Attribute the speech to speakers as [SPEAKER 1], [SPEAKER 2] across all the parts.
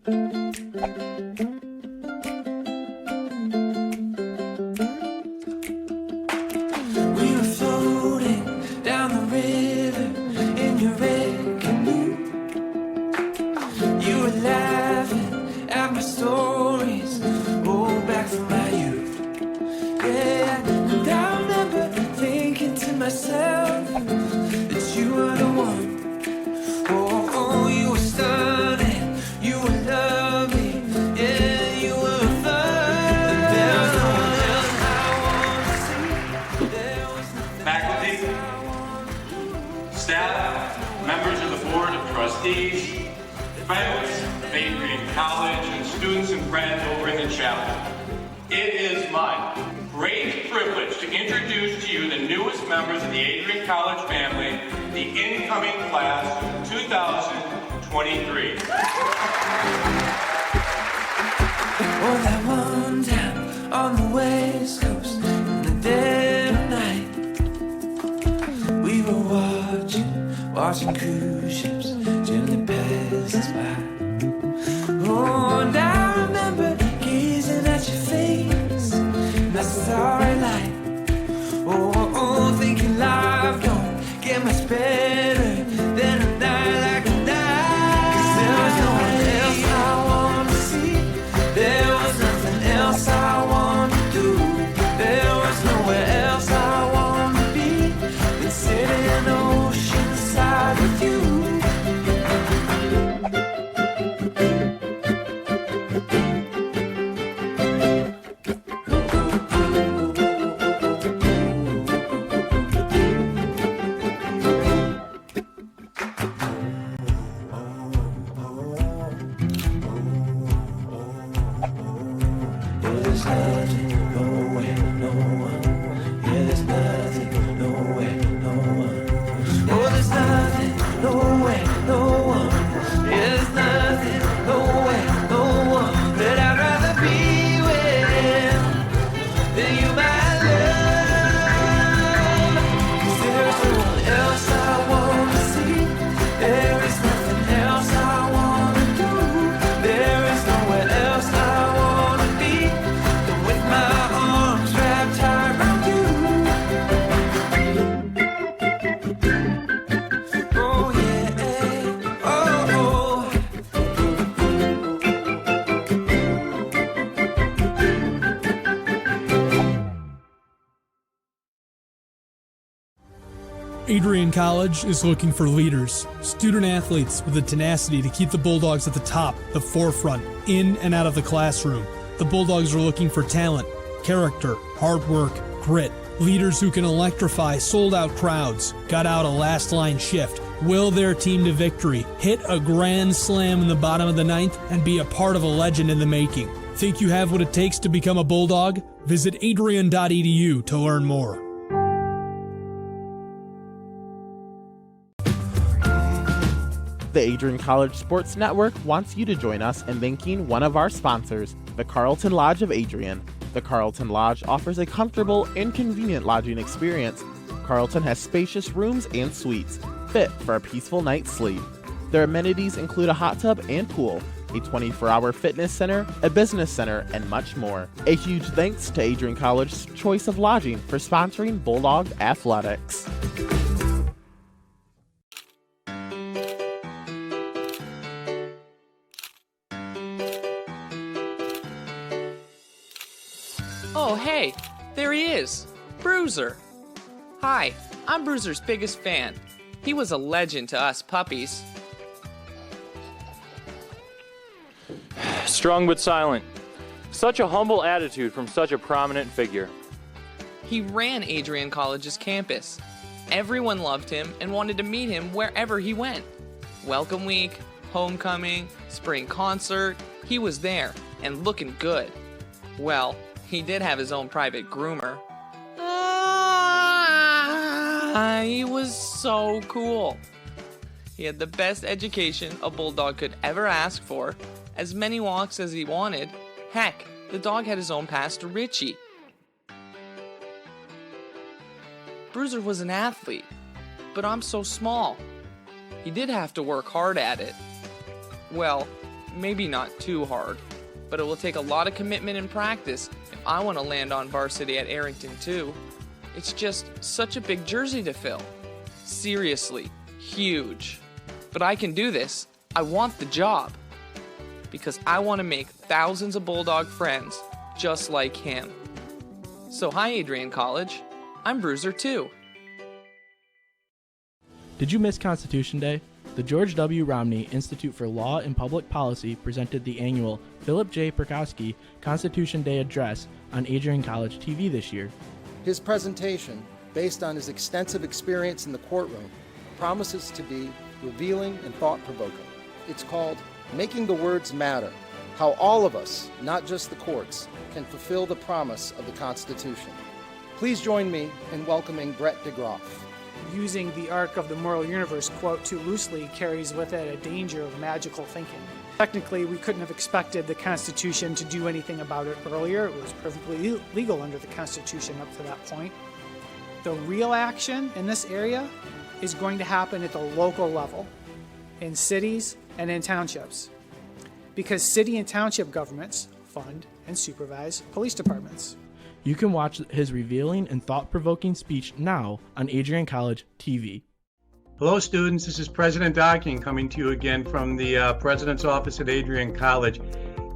[SPEAKER 1] We were floating down the river in your red canoe. You were laughing at my stories, oh, back from my youth. Yeah, and I remember thinking to myself that you were the one. Oh, you were stunning, you were lovely, yeah, you were fun. There was no one else I wanted to see. There was nothing
[SPEAKER 2] Faculty, staff, members of the Board of Trustees, friends of Adrian College, and students and friends over in the chapel. It is my great privilege to introduce to you the newest members of the Adrian College family, the incoming class of 2023.
[SPEAKER 1] Oh, that one time on the West Coast in the dead of night, we were watching cruise ships gently pass us by. Oh, and I remember gazing at your face in that starry light. Oh, thinking life don't get much better than a night like tonight. 'Cause there was no one else I wanted to see. There was nothing else I wanted to do. There was nowhere else I wanted to be than sitting oceanside with you. There's nothing, nowhere, no one. Yeah, there's nothing, nowhere, no one. Oh, there's nothing, nowhere, no one. Yeah, there's nothing, nowhere, no one that I'd rather be with than you, my love. 'Cause there's no one else I want to see. There is nothing else I want to do. There is nowhere else I want to be than with my arms wrapped tight around you. Oh yeah, oh, oh.
[SPEAKER 3] Adrian College is looking for leaders, student athletes with the tenacity to keep the Bulldogs at the top, the forefront, in and out of the classroom. The Bulldogs are looking for talent, character, hard work, grit, leaders who can electrify sold-out crowds, gut out a last-line shift, will their team to victory, hit a grand slam in the bottom of the ninth, and be a part of a legend in the making. Think you have what it takes to become a Bulldog? Visit adrian.edu to learn more.
[SPEAKER 4] The Adrian College Sports Network wants you to join us in thanking one of our sponsors, the Carlton Lodge of Adrian. The Carlton Lodge offers a comfortable and convenient lodging experience. Carlton has spacious rooms and suites, fit for a peaceful night's sleep. Their amenities include a hot tub and pool, a 24-hour fitness center, a business center, and much more. A huge thanks to Adrian College's choice of lodging for sponsoring Bulldog Athletics.
[SPEAKER 5] Oh, hey, there he is, Bruiser. Hi, I'm Bruiser's biggest fan. He was a legend to us puppies.
[SPEAKER 6] Strong but silent. Such a humble attitude from such a prominent figure.
[SPEAKER 5] He ran Adrian College's campus. Everyone loved him and wanted to meet him wherever he went. Welcome week, homecoming, spring concert, he was there and looking good. Well, he did have his own private groomer. He was so cool. He had the best education a bulldog could ever ask for, as many walks as he wanted. Heck, the dog had his own pass to Richie. Bruiser was an athlete, but I'm so small. He did have to work hard at it. Well, maybe not too hard, but it will take a lot of commitment and practice if I want to land on varsity at Arrington too. It's just such a big jersey to fill. Seriously, huge. But I can do this. I want the job. Because I want to make thousands of Bulldog friends just like him. So hi, Adrian College. I'm Bruiser too.
[SPEAKER 7] Did you miss Constitution Day? The George W. Romney Institute for Law and Public Policy presented the annual Philip J. Perkowski Constitution Day Address on Adrian College TV this year.
[SPEAKER 8] His presentation, based on his extensive experience in the courtroom, promises to be revealing and thought-provoking. It's called Making the Words Matter, How All of Us, Not Just the Courts, Can Fulfill the Promise of the Constitution. Please join me in welcoming Brett DeGroff.
[SPEAKER 9] Using the arc of the moral universe quote too loosely carries with it a danger of magical thinking. Technically, we couldn't have expected the Constitution to do anything about it earlier. It was perfectly legal under the Constitution up to that point. The real action in this area is going to happen at the local level, in cities and in townships, because city and township governments fund and supervise police departments.
[SPEAKER 7] You can watch his revealing and thought-provoking speech now on Adrian College TV.
[SPEAKER 2] Hello, students. This is President Docking coming to you again from the President's Office at Adrian College.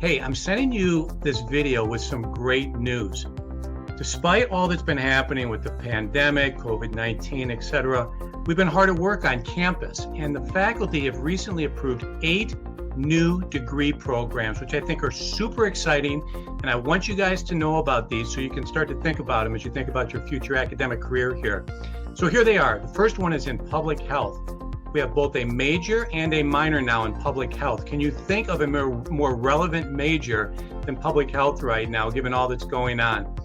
[SPEAKER 2] Hey, I'm sending you this video with some great news. Despite all that's been happening with the pandemic, COVID-19, etc., we've been hard at work on campus, and the faculty have recently approved 8 new degree programs, which I think are super exciting, and I want you guys to know about these so you can start to think about them as you think about your future academic career here. So here they are. The first one is in public health. We have both a major and a minor now in public health. Can you think of a more relevant major than public health right now, given all that's going on?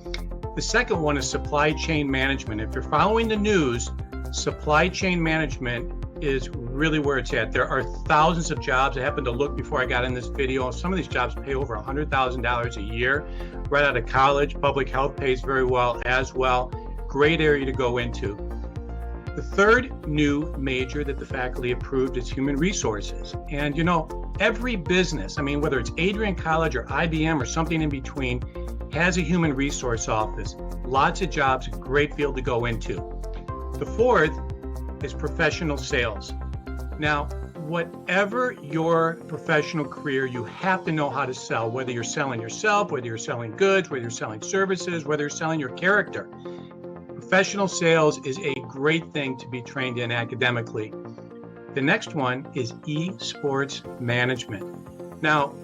[SPEAKER 2] The second one is supply chain management. If you're following the news, supply chain management is really where it's at. There are thousands of jobs. I happened to look before I got in this video. Some of these jobs pay over $100,000 a year right out of college. Public health pays very well as well. Great area to go into. The third new major that the faculty approved is human resources. And you know, every business, I mean, whether it's Adrian College or IBM or something in between, has a human resource office. Lots of jobs, a great field to go into. The fourth is professional sales. Now, whatever your professional career, you have to know how to sell, whether you're selling yourself, whether you're selling goods, whether you're selling services, whether you're selling your character. Professional sales is a great thing to be trained in academically. The next one is esports management. Now,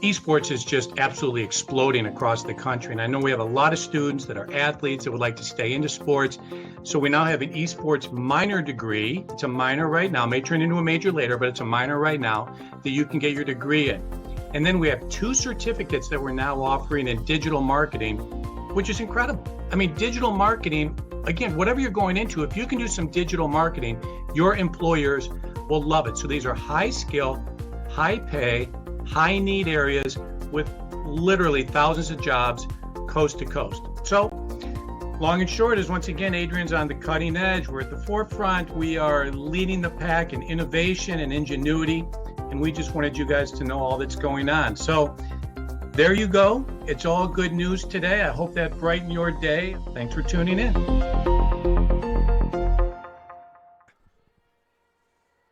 [SPEAKER 2] esports is just absolutely exploding across the country. And I know we have a lot of students that are athletes that would like to stay into sports. So we now have an esports minor degree. It's a minor right now, may turn into a major later, but it's a minor right now that you can get your degree in. And then we have 2 certificates that we're now offering in digital marketing, which is incredible. I mean, digital marketing, again, whatever you're going into, if you can do some digital marketing, your employers will love it. So these are high skill, high pay, high need areas with literally thousands of jobs coast to coast. So long and short is, once again, Adrian's on the cutting edge. We're at the forefront. We are leading the pack in innovation and ingenuity. And we just wanted you guys to know all that's going on. So there you go. It's all good news today. I hope that brightened your day. Thanks for tuning in.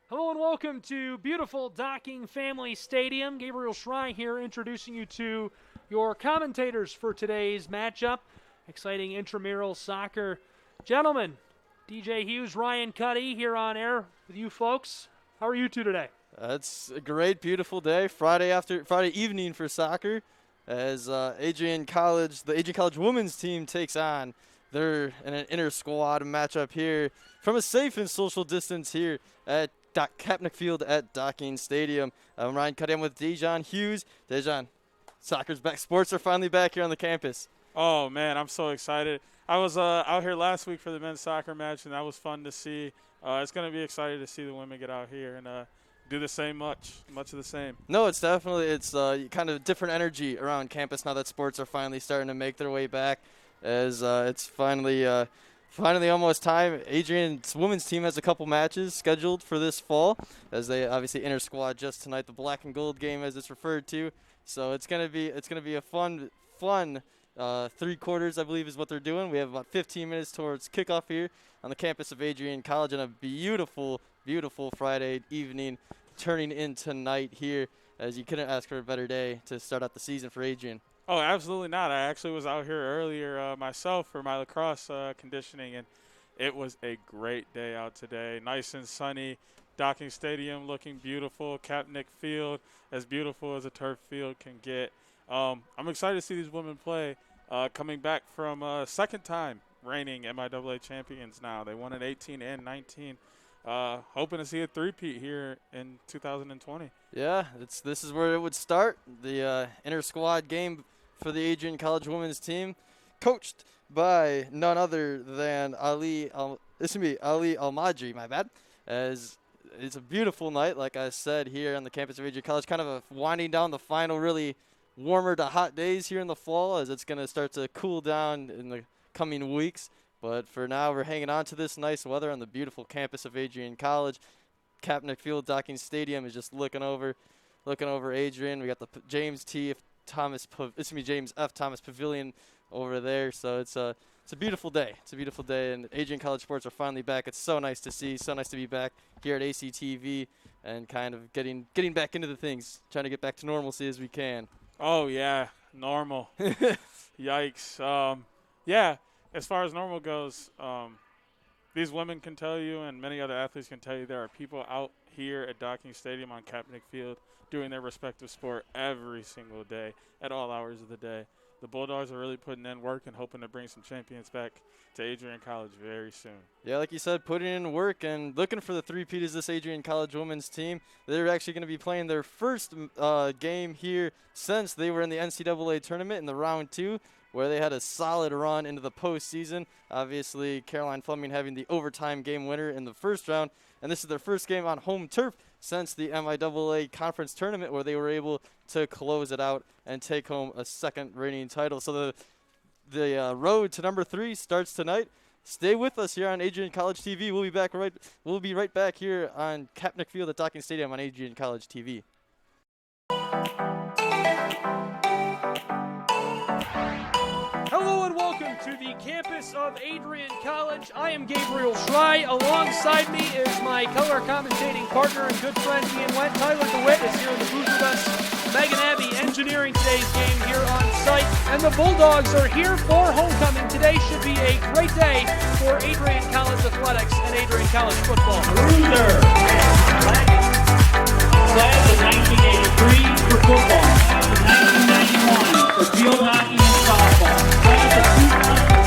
[SPEAKER 10] Hello and welcome to beautiful Docking Family Stadium. Gabriel Schrei here, introducing you to your commentators for today's matchup. Exciting intramural soccer. Gentlemen, DJ Hughes, Ryan Cuddy here on air with you folks. How are you two today?
[SPEAKER 11] It's a great, beautiful day. Friday evening for soccer, as Adrian College, the Adrian College women's team takes on. They're in an inter-squad matchup here from a safe and social distance here at Kapnick Field at Docking Stadium. I'm Ryan Cuddy. I'm with Dejan Hughes. Dejan, soccer's back. Sports are finally back here on the campus.
[SPEAKER 12] Oh, man, I'm so excited. I was out here last week for the men's soccer match, and that was fun to see. It's going to be exciting to see the women get out here and do the same much of the same.
[SPEAKER 11] No, it's definitely kind of different energy around campus now that sports are finally starting to make their way back, as it's finally finally almost time. Adrian's women's team has a couple matches scheduled for this fall, as they obviously inter-squad just tonight, the black and gold game as it's referred to. So it's gonna be a fun 3 quarters, I believe, is what they're doing. We have about 15 minutes towards kickoff here on the campus of Adrian College, and a beautiful, beautiful Friday evening turning in tonight here, as you couldn't ask for a better day to start out the season for Adrian.
[SPEAKER 12] Oh, absolutely not. I actually was out here earlier myself for my lacrosse conditioning, and it was a great day out today. Nice and sunny. Docking Stadium looking beautiful. Kaepernick Field as beautiful as a turf field can get. I'm excited to see these women play, coming back from second time reigning MIAA champions now. They won in 18 and 19. Hoping to see a three-peat here in 2020.
[SPEAKER 11] Yeah, this is where it would start. The inter-squad game for the Adrian College women's team, coached by none other than Ali Al-Madri, my bad. As it's a beautiful night, like I said, here on the campus of Adrian College, kind of winding down the final really warmer to hot days here in the fall, as it's going to start to cool down in the coming weeks. But for now, we're hanging on to this nice weather on the beautiful campus of Adrian College. Kaepernick Field Docking Stadium is just looking over Adrian. We got the James F. Thomas Pavilion over there. So it's a beautiful day. It's a beautiful day, and Adrian College sports are finally back. It's so nice to see. So nice to be back here at ACTV and kind of getting back into the things, trying to get back to normalcy as we can.
[SPEAKER 12] Oh yeah, normal. Yikes. Yeah. As far as normal goes, these women can tell you, and many other athletes can tell you, there are people out here at Docking Stadium on Kaepernick Field doing their respective sport every single day at all hours of the day. The Bulldogs are really putting in work and hoping to bring some champions back to Adrian College very soon.
[SPEAKER 11] Yeah, like you said, putting in work and looking for the three-peat is this Adrian College women's team. They're actually going to be playing their first game here since they were in the NCAA tournament in the round 2, where they had a solid run into the postseason. Obviously, Caroline Fleming having the overtime game winner in the first round. And this is their first game on home turf since the MIAA conference tournament, where they were able to close it out and take home a second reigning title. So the road to number 3 starts tonight. Stay with us here on Adrian College TV. We'll be right back here on Kaepernick Field at Docking Stadium on Adrian College TV.
[SPEAKER 10] Hello and welcome to the campus of Adrian College. I am Gabriel Schrei. Alongside me is my color commentating partner and good friend Ian Went. Tyler DeWitt is here in the booth with us. Megan Abbey engineering today's game here on site. And the Bulldogs are here for homecoming. Today should be a great day for Adrian College athletics and Adrian College football.
[SPEAKER 13] Loser. Class of 1983 for football. Class of 1991 for field hockey and softball. Class of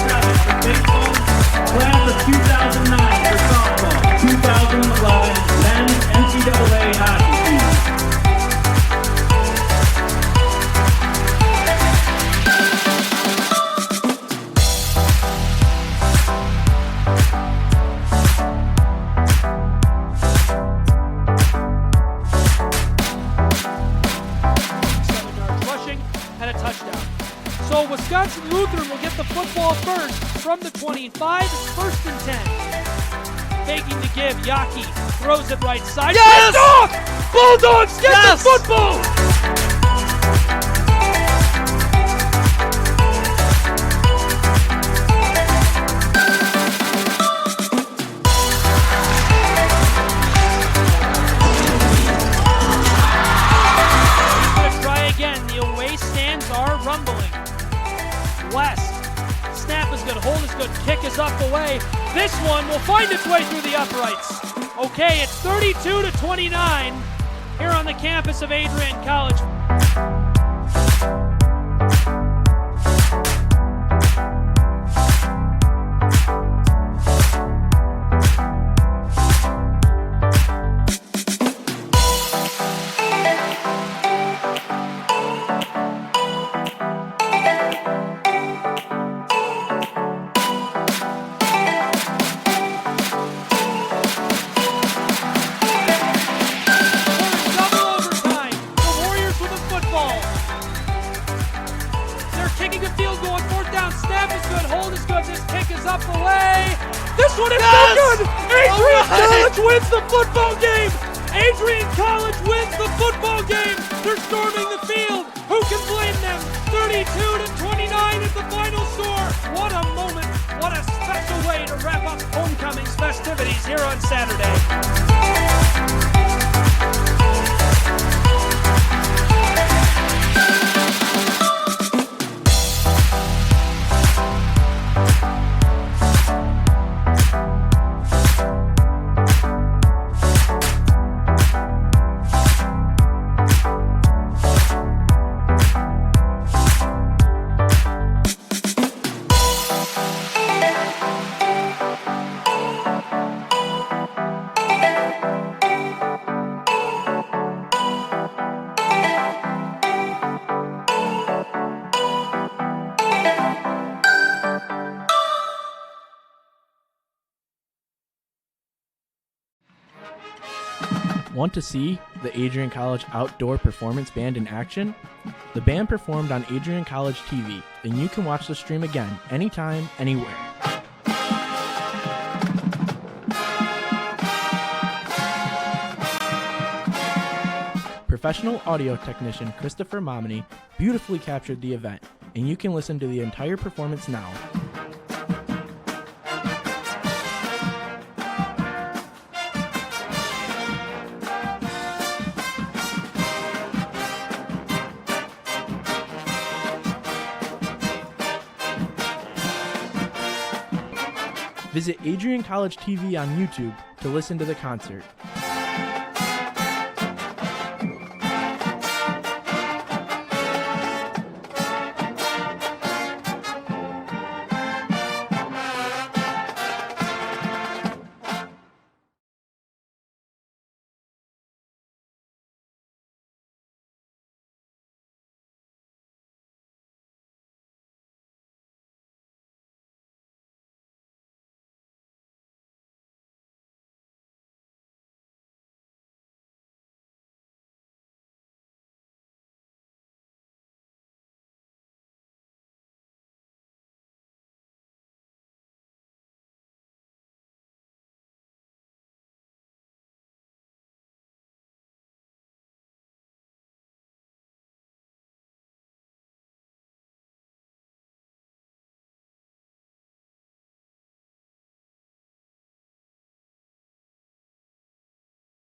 [SPEAKER 13] 2007 for baseball. Class of 2009 for softball. 2011 men's NCAA hockey team.
[SPEAKER 10] So Wisconsin Lutheran will get the football first from the 25, first and 10. Taking the give, Yaki throws it right side.
[SPEAKER 1] Yes!
[SPEAKER 10] Bulldogs get the football! Rumbling. West. Snap is good. Hold is good. Kick is up the way. This one will find its way through the uprights. Okay, it's 32-29 here on the campus of Adrian College. Ball. off the way. This one is so good. Adrian College wins the football game. Adrian College wins the football game. They're storming the field. Who can blame them? 32-29 is the final score. What a moment. What a special way to wrap up homecoming's festivities here on Saturday.
[SPEAKER 7] Want to see the Adrian College Outdoor Performance Band in action? The band performed on Adrian College TV, and you can watch the stream again anytime, anywhere. Professional audio technician Christopher Momini beautifully captured the event, and you can listen to the entire performance now. Visit Adrian College TV on YouTube to listen to the concert.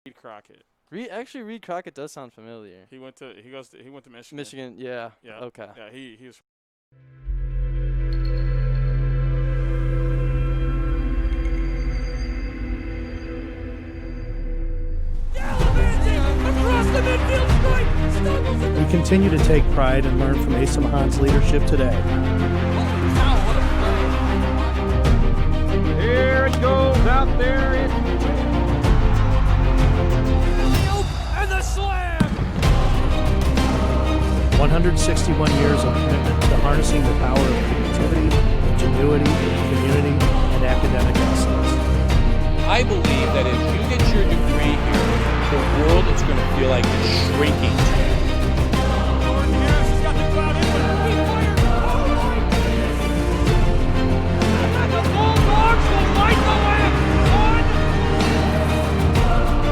[SPEAKER 12] Reed Crockett.
[SPEAKER 11] Reed Crockett does sound familiar.
[SPEAKER 12] He went to Michigan.
[SPEAKER 11] Michigan, yeah.
[SPEAKER 12] Yeah.
[SPEAKER 11] Okay.
[SPEAKER 12] Yeah, he was.
[SPEAKER 14] We continue to take pride and learn from Asa Mahan's leadership today.
[SPEAKER 15] Here it goes out there.
[SPEAKER 10] And the slam!
[SPEAKER 14] 161 years of commitment to harnessing the power of creativity, ingenuity, community, and academic excellence.
[SPEAKER 16] I believe that if you get your degree here, the world is going to feel like it's shrinking.
[SPEAKER 10] The Bulldogs will light the lamp on.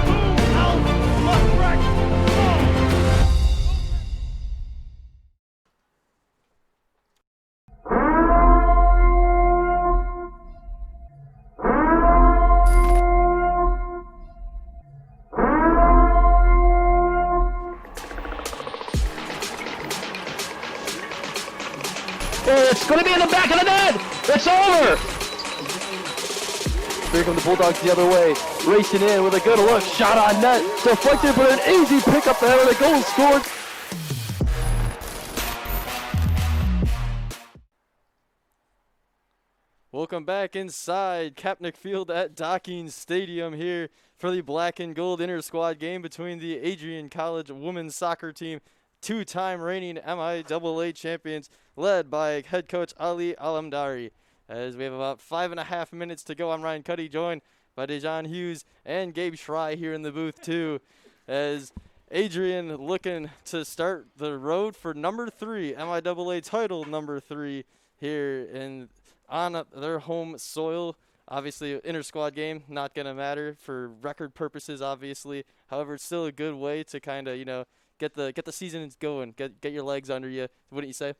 [SPEAKER 10] Boom, out, left, right,
[SPEAKER 15] It's going to be in the back of the net. It's over.
[SPEAKER 11] Here come the Bulldogs the other way, racing in with a good look, shot on net, deflected, but an easy pick up there with a goal scored. Welcome back inside Kapnick Field at Docking Stadium here for the black and gold inter-squad game between the Adrian College women's soccer team, two-time reigning MIAA champions, led by head coach Ali Alamdari. As we have about 5.5 minutes to go, I'm Ryan Cuddy, joined by Dejan Hughes and Gabe Schrei here in the booth too. As Adrian looking to start the road for number 3, MIAA title number 3 here in on their home soil. Obviously, inter-squad game, not going to matter for record purposes, obviously. However, it's still a good way to kind of, get the season going, get your legs under you, wouldn't you say?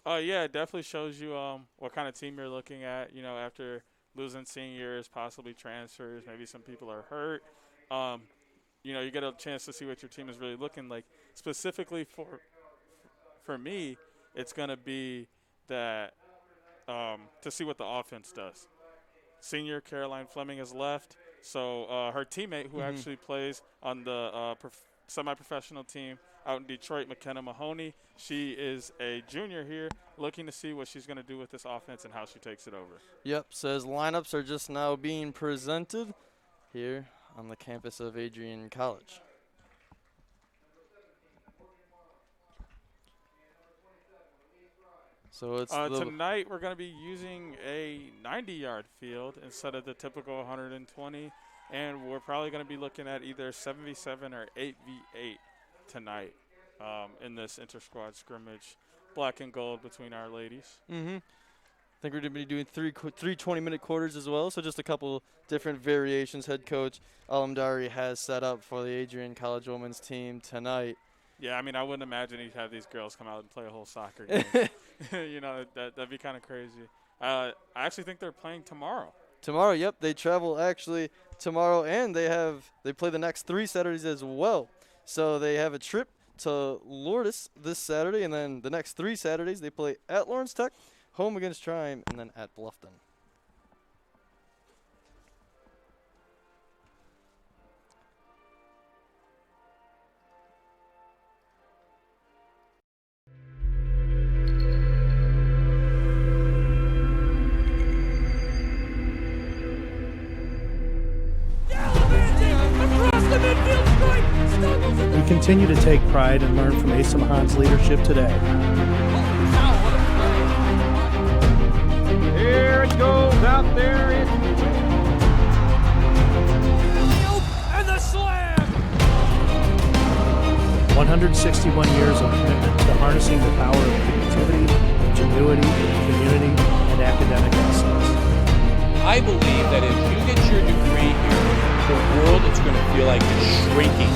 [SPEAKER 12] Yeah, it definitely shows you what kind of team you're looking at, after losing seniors, possibly transfers, maybe some people are hurt. You get a chance to see what your team is really looking like. Specifically for me, it's going to be that to see what the offense does. Senior Caroline Fleming has left, so her teammate who actually plays on the semi-professional team out in Detroit, McKenna Mahoney, she is a junior here, looking to see what she's going to do with this offense and how she takes it over.
[SPEAKER 11] Yep, says lineups are just now being presented here on the campus of Adrian College. So it's
[SPEAKER 12] tonight we're going to be using a 90-yard field instead of the typical 120, and we're probably going to be looking at either 7v7 or 8v8 tonight in this inter-squad scrimmage, black and gold between our ladies.
[SPEAKER 11] I think we're going to be doing three 20-minute quarters as well, so just a couple different variations head coach Alamdari has set up for the Adrian College women's team tonight.
[SPEAKER 12] Yeah, I mean, I wouldn't imagine he'd have these girls come out and play a whole soccer game. That'd be kind of crazy. I actually think they're playing tomorrow.
[SPEAKER 11] Tomorrow, yep. They travel actually tomorrow, and they play the next 3 Saturdays as well. So they have a trip to Lourdes this Saturday, and then the next 3 Saturdays they play at Lawrence Tech, home against Triumph, and then at Bluffton.
[SPEAKER 14] We continue to take pride and learn from Asa Mahan's leadership today.
[SPEAKER 17] Here it goes out there.
[SPEAKER 10] And the slam!
[SPEAKER 14] 161 years of commitment to harnessing the power of creativity, ingenuity, community, and academic excellence.
[SPEAKER 16] I believe that as you get your degree here, the world is going to feel like it's shrinking.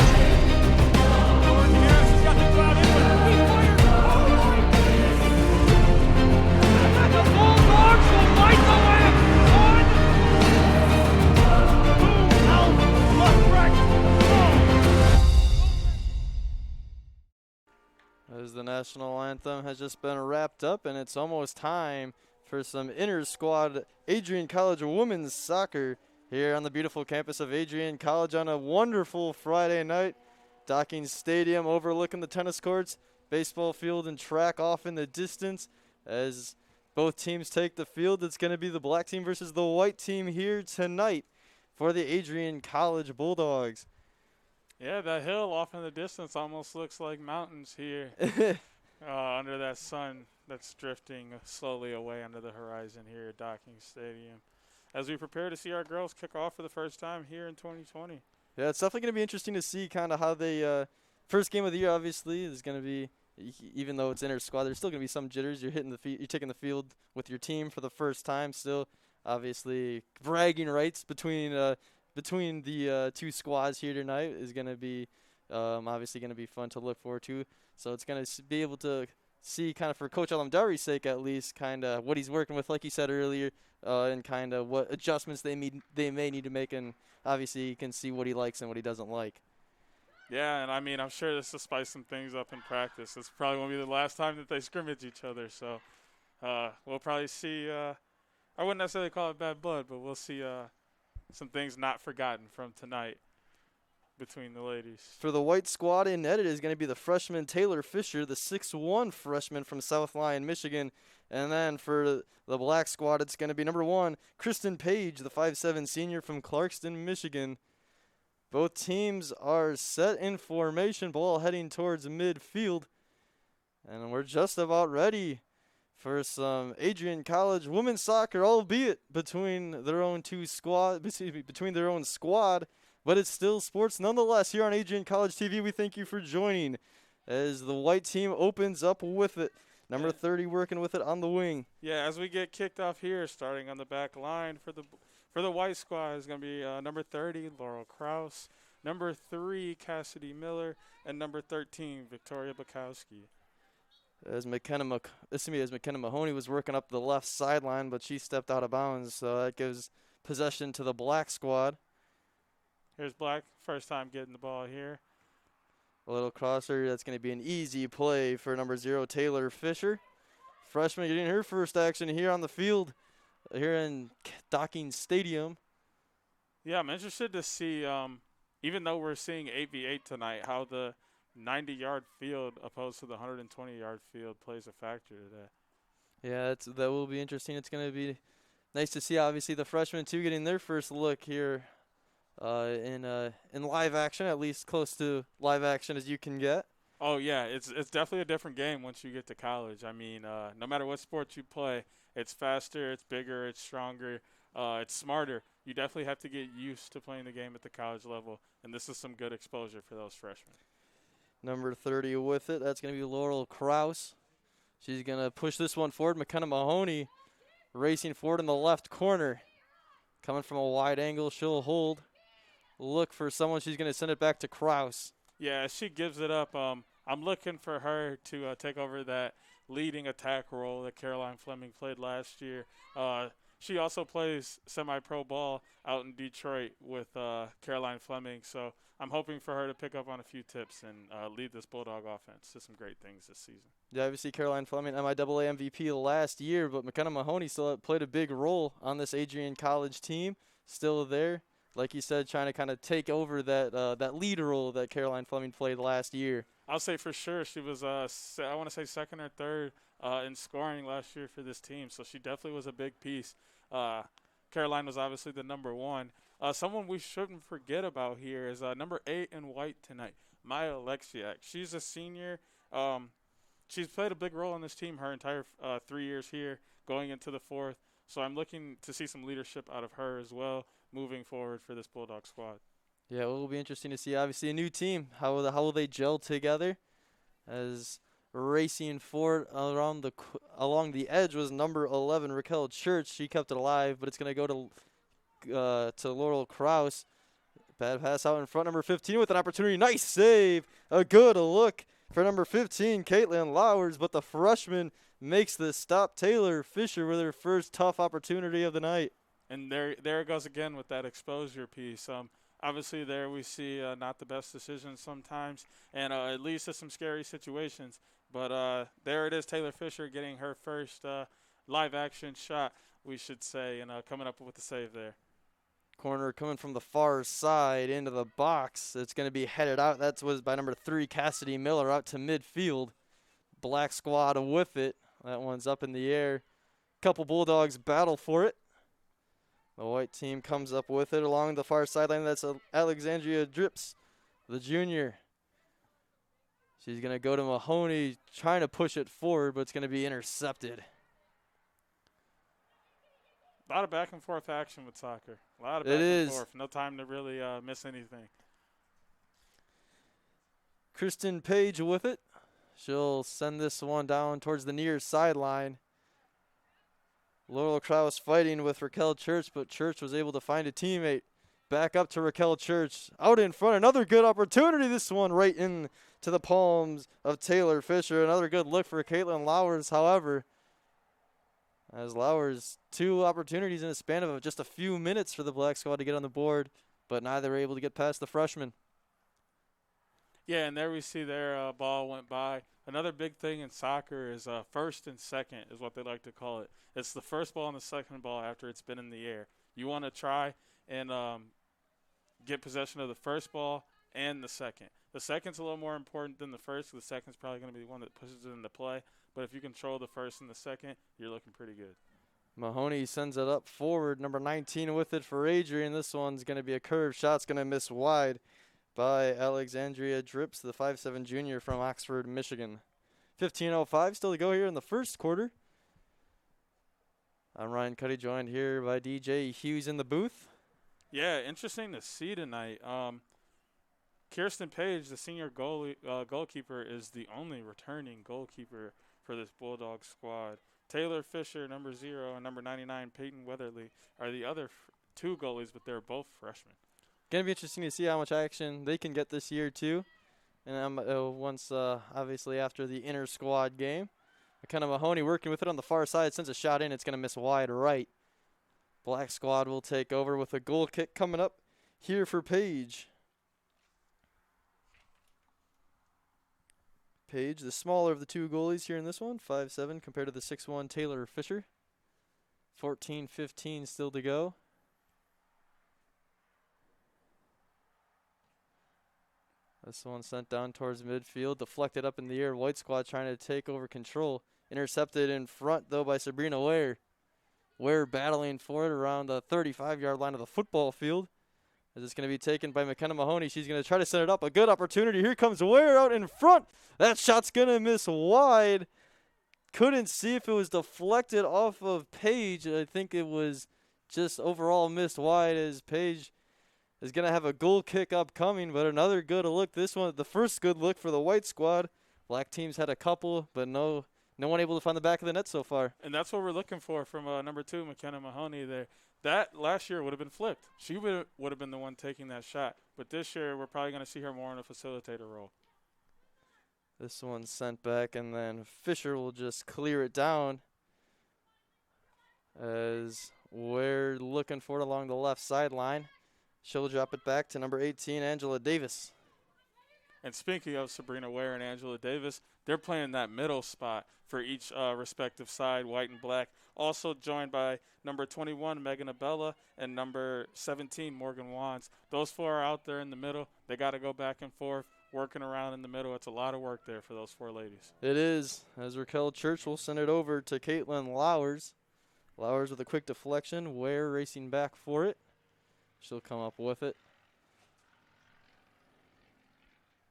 [SPEAKER 11] As the national anthem has just been wrapped up, and it's almost time for some inter-squad Adrian College women's soccer here on the beautiful campus of Adrian College on a wonderful Friday night. Docking Stadium overlooking the tennis courts, baseball field and track off in the distance. As both teams take the field, it's going to be the black team versus the white team here tonight for the Adrian College Bulldogs.
[SPEAKER 12] Yeah, that hill off in the distance almost looks like mountains here under that sun that's drifting slowly away under the horizon here at Docking Stadium as we prepare to see our girls kick off for the first time here in 2020.
[SPEAKER 11] Yeah, it's definitely going to be interesting to see kind of how they first game of the year obviously is going to be, even though it's inter-squad, there's still going to be some jitters. You're taking the field with your team for the first time still. Obviously, bragging rights between the 2 squads here tonight is going to be obviously going to be fun to look forward to. So it's going to be able to see kind of for Coach Alamdari's sake at least kind of what he's working with, like he said earlier, and kind of what adjustments they may need to make. And obviously you can see what he likes and what he doesn't like.
[SPEAKER 12] Yeah, and I mean, I'm sure this will spice some things up in practice. It's probably won't be the last time that they scrimmage each other. So we'll probably see, I wouldn't necessarily call it bad blood, but we'll see some things not forgotten from tonight between the ladies.
[SPEAKER 11] For the white squad in net, it is going to be the freshman Taylor Fisher, the 6'1" freshman from South Lyon, Michigan. And then for the black squad, it's going to be number 1, Kristen Page, the 5'7" senior from Clarkston, Michigan. Both teams are set in formation, ball heading towards midfield. And we're just about ready for some Adrian College women's soccer, albeit between their own between their own squad, but it's still sports nonetheless. Here on Adrian College TV, we thank you for joining as the white team opens up with it. Number 30 working with it on the wing.
[SPEAKER 12] Yeah, as we get kicked off here, starting on the back line for the white squad is going to be number 30, Laurel Krause, number 3, Cassidy Miller, and number 13, Victoria Bukowski.
[SPEAKER 11] As McKenna Mahoney was working up the left sideline, but she stepped out of bounds, so that gives possession to the black squad.
[SPEAKER 12] Here's Black, first time getting the ball here.
[SPEAKER 11] A little crosser, that's going to be an easy play for number 0, Taylor Fisher. Freshman getting her first action here on the field, here in Docking Stadium.
[SPEAKER 12] Yeah, I'm interested to see, even though we're seeing 8v8 tonight, how the 90-yard field opposed to the 120-yard field plays a factor today.
[SPEAKER 11] Yeah, that will be interesting. It's going to be nice to see, obviously, the freshmen, too, getting their first look here in live action, at least close to live action as you can get.
[SPEAKER 12] Oh, yeah, it's definitely a different game once you get to college. I mean, no matter what sport you play, it's faster, it's bigger, it's stronger, it's smarter. You definitely have to get used to playing the game at the college level, and this is some good exposure for those freshmen.
[SPEAKER 11] Number 30 with it, that's going to be Laurel Krause. She's going to push this one forward. McKenna Mahoney racing forward in the left corner. Coming from a wide angle, she'll hold. Look for someone. She's going to send it back to Krause.
[SPEAKER 12] Yeah, as she gives it up, I'm looking for her to take over that leading attack role that Caroline Fleming played last year. She also plays semi-pro ball out in Detroit with Caroline Fleming, so I'm hoping for her to pick up on a few tips and lead this Bulldog offense to some great things this season.
[SPEAKER 11] Yeah, obviously Caroline Fleming, MIAA MVP last year, but McKenna Mahoney still played a big role on this Adrian College team, still there. Like you said, trying to kind of take over that lead role that Caroline Fleming played last year.
[SPEAKER 12] I'll say for sure she was, I want to say, second or third in scoring last year for this team, so she definitely was a big piece. Caroline was obviously the number 1. Someone we shouldn't forget about here is number 8 in white tonight, Maya Alexiak. She's a senior. She's played a big role in this team her entire 3 years here, going into the 4th. So I'm looking to see some leadership out of her as well, moving forward for this Bulldog squad.
[SPEAKER 11] Yeah, it will be interesting to see. Obviously, a new team. How will they gel together? As racing forward along the edge was number 11, Raquel Church. She kept it alive, but it's going to go to Laurel Krause. Bad pass out in front, number 15 with an opportunity. Nice save. A good look for number 15, Caitlin Lowers, but the freshman makes the stop. Taylor Fisher with her first tough opportunity of the night.
[SPEAKER 12] And there it goes again with that exposure piece. Obviously there we see not the best decisions sometimes, and it leads to some scary situations. But there it is, Taylor Fisher getting her first live action shot, we should say, and coming up with the save there.
[SPEAKER 11] Corner coming from the far side into the box. It's going to be headed out. That was by number 3, Cassidy Miller, out to midfield. Black squad with it. That one's up in the air. Couple Bulldogs battle for it. The white team comes up with it along the far sideline. That's Alexandria Drips, the junior. She's going to go to Mahoney, trying to push it forward, but it's going to be intercepted.
[SPEAKER 12] A lot of back and forth action with soccer. A lot of back and forth. No time to really miss anything.
[SPEAKER 11] Kristen Page with it. She'll send this one down towards the near sideline. Laurel Krause fighting with Raquel Church, but Church was able to find a teammate. Back up to Raquel Church. Out in front, another good opportunity. This one right into the palms of Taylor Fisher. Another good look for Caitlin Lowers, however. As Lowers, 2 opportunities in a span of just a few minutes for the Black Squad to get on the board, but neither were able to get past the freshman.
[SPEAKER 12] Yeah, and there we see their ball went by. Another big thing in soccer is first and second is what they like to call it. It's the first ball and the second ball after it's been in the air. You want to try and get possession of the first ball and the second. The second's a little more important than the first. The second's probably going to be the one that pushes it into play. But if you control the first and the second, you're looking pretty good.
[SPEAKER 11] Mahoney sends it up forward. Number 19 with it for Adrian. This one's going to be a curve shot's going to miss wide by Alexandria Drips, the 5'7" junior from Oxford, Michigan. 15:05 still to go here in the first quarter. I'm Ryan Cuddy, joined here by DJ Hughes in the booth.
[SPEAKER 12] Yeah, interesting to see tonight. Kirsten Page, the senior goalkeeper, is the only returning goalkeeper for this Bulldogs squad. Taylor Fisher, number 0, and number 99, Peyton Weatherly, are the other two goalies, but they're both freshmen.
[SPEAKER 11] Going to be interesting to see how much action they can get this year, too. And once, obviously, after the inter-squad game. McKenna Mahoney working with it on the far side. Sends a shot in. It's going to miss wide right. Black squad will take over with a goal kick coming up here for Page. Page, the smaller of the two goalies here in this one, 5'7", compared to the 6'1" Taylor Fisher. 14-15 still to go. This one sent down towards midfield, deflected up in the air. White squad trying to take over control. Intercepted in front, though, by Sabrina Ware. Ware battling for it around the 35-yard line of the football field. As it's going to be taken by McKenna Mahoney. She's going to try to set it up. A good opportunity. Here comes Ware out in front. That shot's going to miss wide. Couldn't see if it was deflected off of Page. I think it was just overall missed wide, as Page is going to have a goal kick upcoming. But another good look. This one, the first good look for the white squad. Black teams had a couple, but no one able to find the back of the net so far.
[SPEAKER 12] And that's what we're looking for from number 2, McKenna Mahoney there. That last year would have been flipped. She would have been the one taking that shot. But this year, we're probably going to see her more in a facilitator role.
[SPEAKER 11] This one's sent back, and then Fisher will just clear it down. As we're looking for it along the left sideline. She'll drop it back to number 18, Angela Davis.
[SPEAKER 12] And speaking of Sabrina Ware and Angela Davis, they're playing that middle spot for each respective side, white and black. Also joined by number 21, Megan Abella, and number 17, Morgan Wands. Those four are out there in the middle. They got to go back and forth, working around in the middle. It's a lot of work there for those four ladies.
[SPEAKER 11] It is, as Raquel Church will send it over to Caitlin Lowers. Lowers with a quick deflection. Ware racing back for it. She'll come up with it.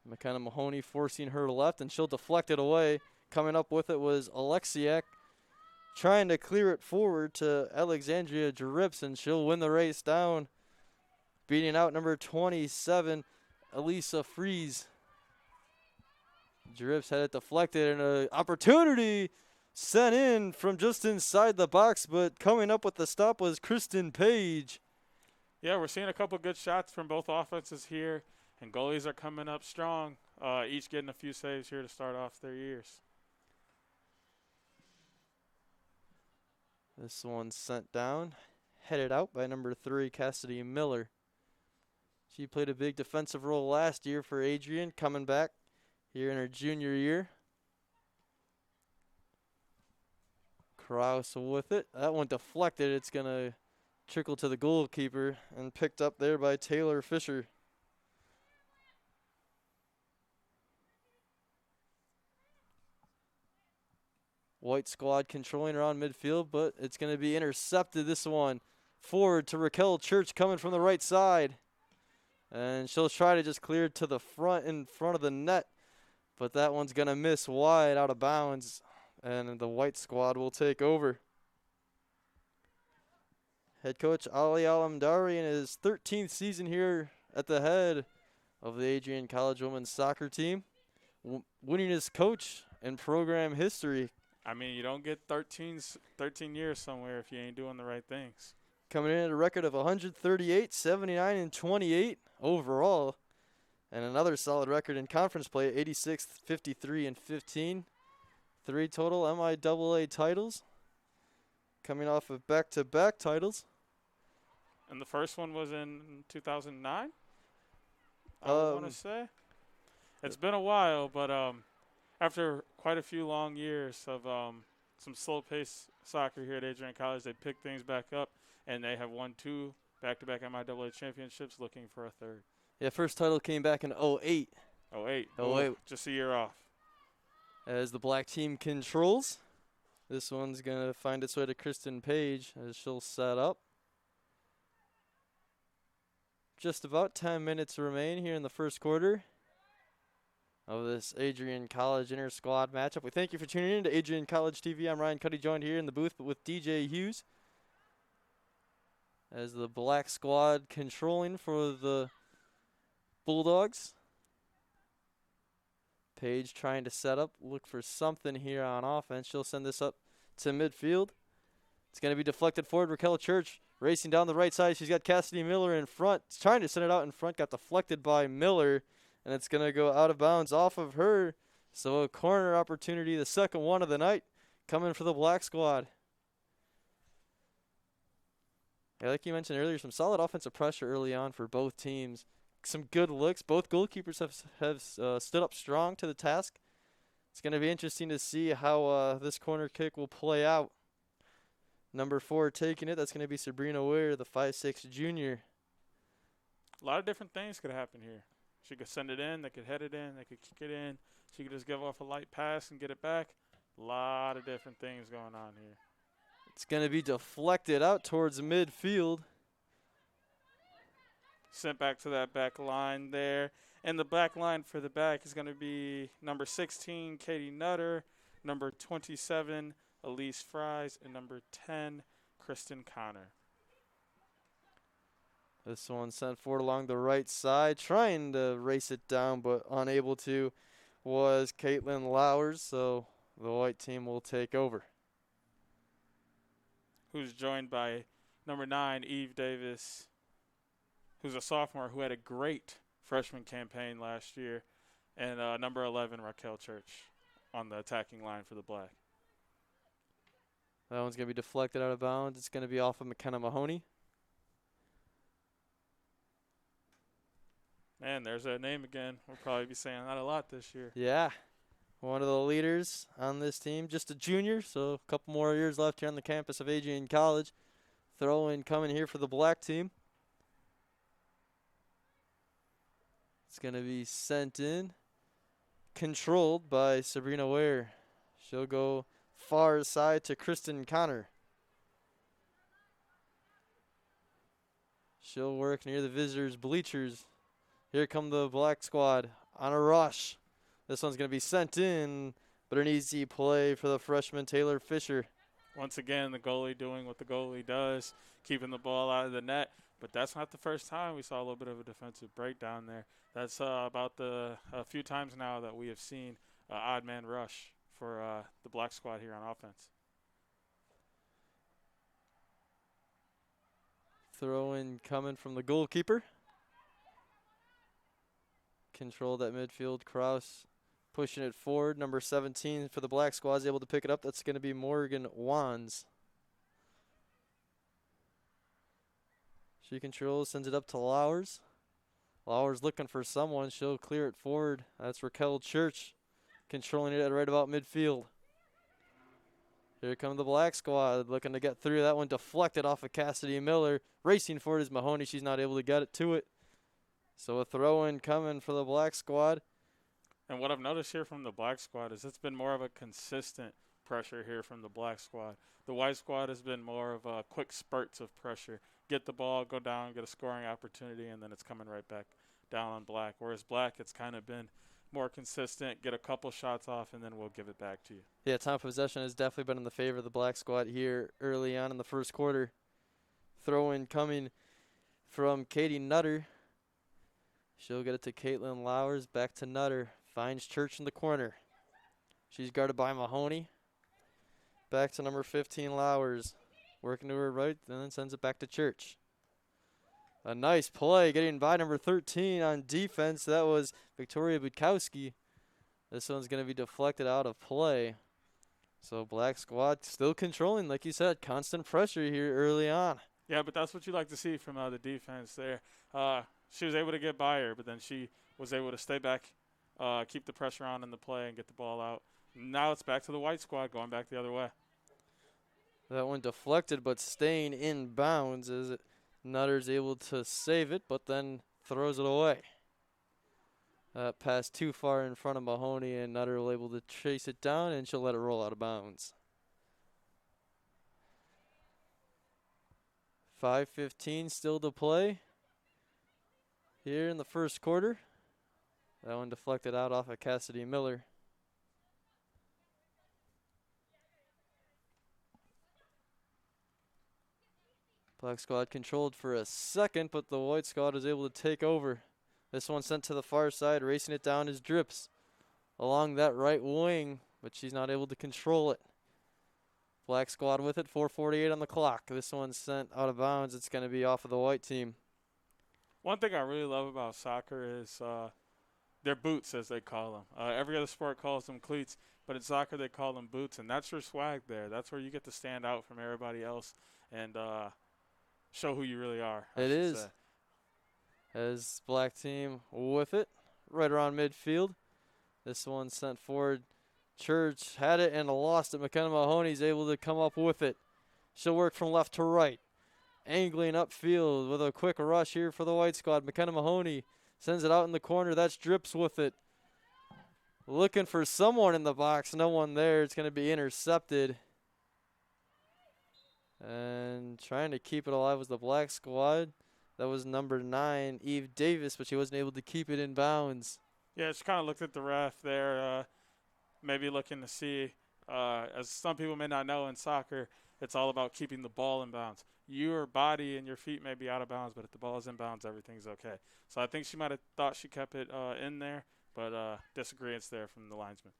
[SPEAKER 11] McKenna Mahoney forcing her left, and she'll deflect it away. Coming up with it was Alexiak, trying to clear it forward to Alexandria Drips, and she'll win the race down, beating out number 27, Elisa Fries. Drips had it deflected, and an opportunity sent in from just inside the box, but coming up with the stop was Kristen Page.
[SPEAKER 12] Yeah, we're seeing a couple good shots from both offenses here. And goalies are coming up strong, each getting a few saves here to start off their years.
[SPEAKER 11] This one's sent down, headed out by number 3, Cassidy Miller. She played a big defensive role last year for Adrian, coming back here in her junior year. Krause with it. That one deflected. It's going to trickle to the goalkeeper and picked up there by Taylor Fisher. White squad controlling around midfield, but it's going to be intercepted, this one. Forward to Raquel Church coming from the right side. And she'll try to just clear it to the front, in front of the net. But that one's going to miss wide, out of bounds. And the white squad will take over. Head coach Ali Alamdari in his 13th season here at the head of the Adrian College women's soccer team. Winningest coach in program history.
[SPEAKER 12] I mean, you don't get 13 years somewhere if you ain't doing the right things.
[SPEAKER 11] Coming in at a record of 138, 79, and 28 overall. And another solid record in conference play, 86, 53, and 15. 3 total MIAA titles. Coming off of back-to-back titles.
[SPEAKER 12] And the first one was in 2009, I want to say. It's been a while, but after quite a few long years of some slow-paced soccer here at Adrian College, they picked things back up, and they have won 2 back-to-back MIAA championships, looking for a third.
[SPEAKER 11] Yeah, first title came back in 08.
[SPEAKER 12] 08. Just a year off.
[SPEAKER 11] As the black team controls, this one's going to find its way to Kristen Page as she'll set up. Just about 10 minutes remain here in the first quarter of this Adrian College inter-squad matchup. We thank you for tuning in to Adrian College TV. I'm Ryan Cuddy, joined here in the booth with DJ Hughes. As the black squad controlling for the Bulldogs. Page trying to set up, look for something here on offense. She'll send this up to midfield. It's going to be deflected forward. Raquel Church racing down the right side. She's got Cassidy Miller in front. Trying to send it out in front. Got deflected by Miller. And it's going to go out of bounds off of her. So a corner opportunity, the second one of the night, coming for the Black Squad. Yeah, like you mentioned earlier, some solid offensive pressure early on for both teams. Some good looks. Both goalkeepers have stood up strong to the task. It's going to be interesting to see how this corner kick will play out. Number 4 taking it. That's going to be Sabrina Ware, the 5'6" junior.
[SPEAKER 12] A lot of different things could happen here. She could send it in. They could head it in. They could kick it in. She could just give off a light pass and get it back. A lot of different things going on here.
[SPEAKER 11] It's going to be deflected out towards midfield.
[SPEAKER 12] Sent back to that back line there. And the back line for the back is going to be number 16, Katie Nutter, number 27, Elise Fries, and number 10, Kristen Connor.
[SPEAKER 11] This one sent forward along the right side, trying to race it down, but unable to, was Caitlin Lowers, so the white team will take over.
[SPEAKER 12] Who's joined by number 9, Eve Davis, who's a sophomore who had a great freshman campaign last year, and number 11, Raquel Church, on the attacking line for the Black.
[SPEAKER 11] That one's going to be deflected out of bounds. It's going to be off of McKenna Mahoney.
[SPEAKER 12] Man, there's that name again. We'll probably be saying that a lot this year.
[SPEAKER 11] Yeah, one of the leaders on this team. Just a junior, so a couple more years left here on the campus of Adrian College. Throw-in coming here for the Black team. It's going to be sent in, controlled by Sabrina Ware. She'll go far side to Kristen Connor. She'll work near the visitors' bleachers. Here come the Black Squad on a rush. This one's going to be sent in, but an easy play for the freshman Taylor Fisher.
[SPEAKER 12] Once again, the goalie doing what the goalie does, keeping the ball out of the net. But that's not the first time we saw a little bit of a defensive breakdown there. That's about a few times now that we have seen odd man rush for the Black Squad here on offense.
[SPEAKER 11] Throw in coming from the goalkeeper. Control that midfield. Kraus pushing it forward. Number 17 for the Black Squad is able to pick it up. That's going to be Morgan Wands. She controls, sends it up to Lowers. Lowers looking for someone. She'll clear it forward. That's Raquel Church controlling it at right about midfield. Here come the Black Squad looking to get through. That one deflected off of Cassidy Miller. Racing forward is Mahoney. She's not able to get it to it. So a throw-in coming for the Black Squad.
[SPEAKER 12] And what I've noticed here from the Black Squad is it's been more of a consistent pressure here from the Black Squad. The White Squad has been more of a quick spurts of pressure. Get the ball, go down, get a scoring opportunity, and then it's coming right back down on Black. Whereas Black, it's kind of been more consistent, get a couple shots off, and then we'll give it back to you.
[SPEAKER 11] Yeah, time of possession has definitely been in the favor of the Black Squad here early on in the first quarter. Throw-in coming from Katie Nutter. She'll get it to Caitlin Lowers, back to Nutter. Finds Church in the corner. She's guarded by Mahoney. Back to number 15, Lowers. Working to her right, and then sends it back to Church. A nice play getting by number 13 on defense. That was Victoria Budkowski. This one's going to be deflected out of play. So Black Squad still controlling, like you said, constant pressure here early on.
[SPEAKER 12] Yeah, but that's what you like to see from the defense there. She was able to get by her, but then she was able to stay back, keep the pressure on in the play, and get the ball out. Now it's back to the White Squad going back the other way.
[SPEAKER 11] That one deflected, but staying in bounds as Nutter's able to save it, but then throws it away. That pass too far in front of Mahoney, and Nutter will able to chase it down, and she'll let it roll out of bounds. 5:15 still to play here in the first quarter. That one deflected out off of Cassidy Miller. Black Squad controlled for a second, but the White Squad is able to take over. This one sent to the far side, racing it down is Drips. along that right wing, but she's not able to control it. Black squad with it, 4:48 on the clock. This one's sent out of bounds. It's going to be off of the white team.
[SPEAKER 12] One thing I really love about soccer is their boots, as they call them. Every other sport calls them cleats, but in soccer they call them boots, and that's your swag there. That's where you get to stand out from everybody else and show who you really are.
[SPEAKER 11] It is. As black team with it, right around midfield. This one sent forward. Church had it and lost it. McKenna Mahoney's able to come up with it. She'll work from left to right. Angling upfield with a quick rush here for the white squad. McKenna Mahoney sends it out in the corner. That's Drips with it. Looking for someone in the box. No one there. It's going to be intercepted. And trying to keep it alive was the black squad. That was number 9, Eve Davis, but she wasn't able to keep it in bounds.
[SPEAKER 12] Yeah, she kind of looked at the ref there, maybe looking to see, as some people may not know in soccer, it's all about keeping the ball in bounds. Your body and your feet may be out of bounds, but if the ball is in bounds, everything's okay. So I think she might have thought she kept it in there, but disagreements there from the linesman.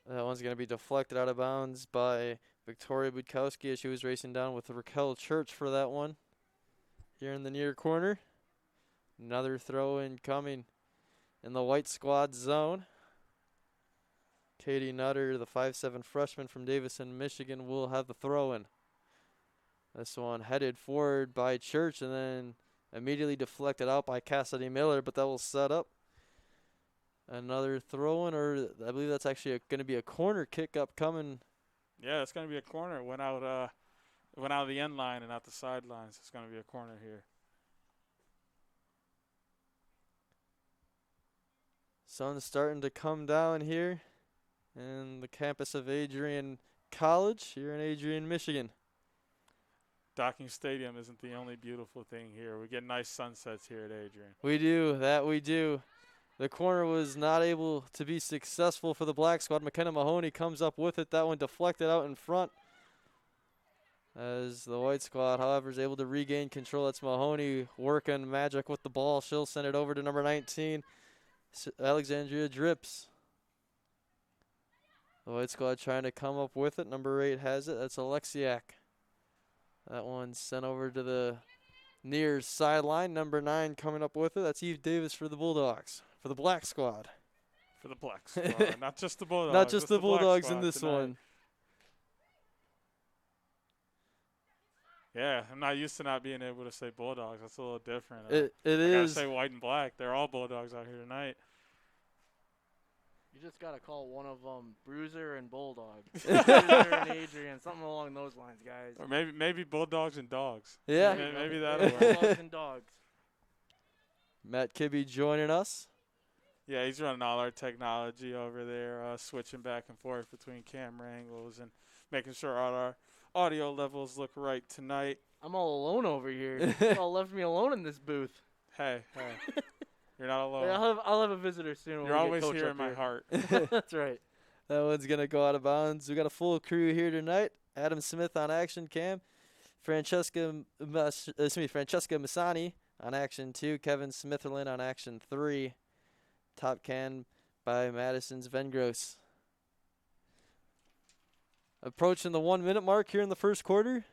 [SPEAKER 11] That one's going to be deflected out of bounds by Victoria Budkowski as she was racing down with Raquel Church for that one. Here in the near corner. Another throw-in coming in the white squad zone. Katie Nutter, the 5'7" freshman from Davison, Michigan, will have the throw-in. This one headed forward by Church and then immediately deflected out by Cassidy Miller, but that will set up another throw-in, or I believe that's actually going to be a corner kick upcoming.
[SPEAKER 12] Yeah, it's going to be a corner. It went out of the end line and out the sidelines. It's going to be a corner here.
[SPEAKER 11] Sun's starting to come down here in the campus of Adrian College here in Adrian, Michigan.
[SPEAKER 12] Docking Stadium isn't the only beautiful thing here. We get nice sunsets here at Adrian.
[SPEAKER 11] We do. The corner was not able to be successful for the black squad. McKenna Mahoney comes up with it. That one deflected out in front. As the white squad, however, is able to regain control. That's Mahoney working magic with the ball. She'll send it over to number 19, Alexandria Drips. The white squad trying to come up with it. Number 8 has it. That's Alexiak. That one's sent over to the near sideline. Number 9 coming up with it. That's Eve Davis for the Bulldogs. For the black squad.
[SPEAKER 12] For the black squad. Not just the Bulldogs.
[SPEAKER 11] Not just the Bulldogs in this
[SPEAKER 12] tonight.
[SPEAKER 11] one.
[SPEAKER 12] Yeah, I'm not used to not being able to say Bulldogs. That's a little different.
[SPEAKER 11] It
[SPEAKER 12] I
[SPEAKER 11] is.
[SPEAKER 12] gotta say white and black. They're all Bulldogs out here tonight.
[SPEAKER 7] You just got to call one of them Bruiser and Bulldog. Bruiser and Adrian, something along those lines, guys.
[SPEAKER 12] Or maybe Bulldogs and Dogs.
[SPEAKER 11] Yeah.
[SPEAKER 12] Maybe that'll work.
[SPEAKER 7] Bulldogs and Dogs.
[SPEAKER 11] Matt Kibbe joining us.
[SPEAKER 12] Yeah, he's running all our technology over there, switching back and forth between camera angles and making sure all our audio levels look right tonight.
[SPEAKER 7] I'm all alone over here. Y'all left me alone in this booth.
[SPEAKER 12] Hey. You're not alone.
[SPEAKER 7] I'll have a visitor soon.
[SPEAKER 12] You're always here in my heart.
[SPEAKER 7] That's right.
[SPEAKER 11] That one's going to go out of bounds. We got a full crew here tonight. Adam Smith on action cam. Francesca Masani on action 2. Kevin Smitherland on action 3. Top can by Madison's Vengros. Approaching the 1 minute mark here in the first quarter.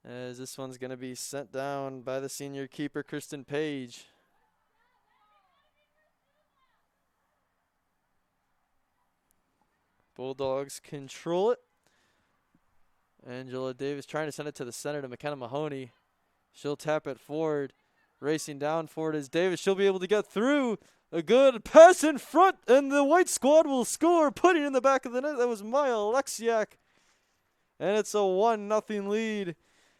[SPEAKER 11] As this one's going to be sent down by the senior keeper, Kristen Page. Bulldogs control it. Angela Davis trying to send it to the center to McKenna Mahoney. She'll tap it forward. Racing down forward is Davis. She'll be able to get through. A good pass in front, and the white squad will score. Putting in the back of the net. That was Maya Alexiak. And it's a 1-0 lead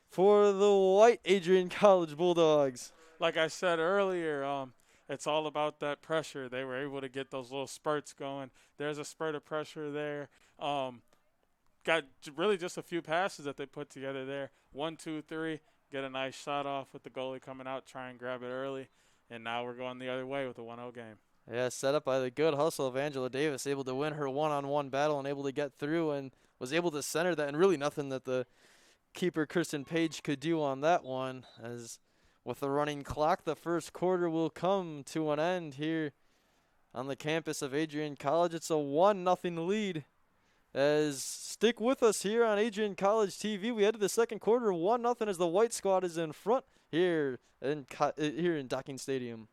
[SPEAKER 11] for the white Adrian College Bulldogs.
[SPEAKER 12] Like I said earlier, it's all about that pressure. They were able to get those little spurts going. There's a spurt of pressure there. Got really just a few passes that they put together there. 1, 2, 3. Get a nice shot off with the goalie coming out, try and grab it early. And now we're going the other way with a 1-0 game.
[SPEAKER 11] Yeah, set up by the good hustle of Angela Davis, able to win her one-on-one battle and able to get through and was able to center that. And really nothing that the keeper, Kristen Page, could do on that one, as with the running clock. The first quarter will come to an end here on the campus of Adrian College. It's a 1-0 lead. As stick with us here on Adrian College TV. We head to the second quarter, 1-0 as the White Squad is in front here in Docking Stadium.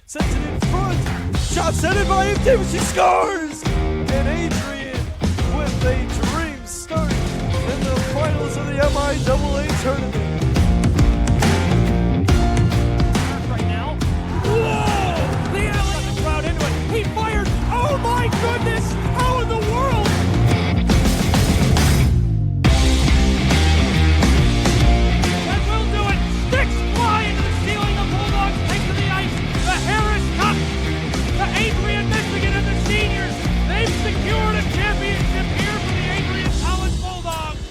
[SPEAKER 18] Sends it in front. Shot sent in by him. She scores. And Adrian with a dream start in the finals of the MIAA tournament.
[SPEAKER 10] Right now. Whoa! The alley got the crowd into it. He fires. Oh my goodness! How in the world? That will do it. Sticks fly into the ceiling. The Bulldogs take to the ice. The Harris Cup to Adrian, Michigan, and the seniors. They've secured a championship here for the Adrian College Bulldogs.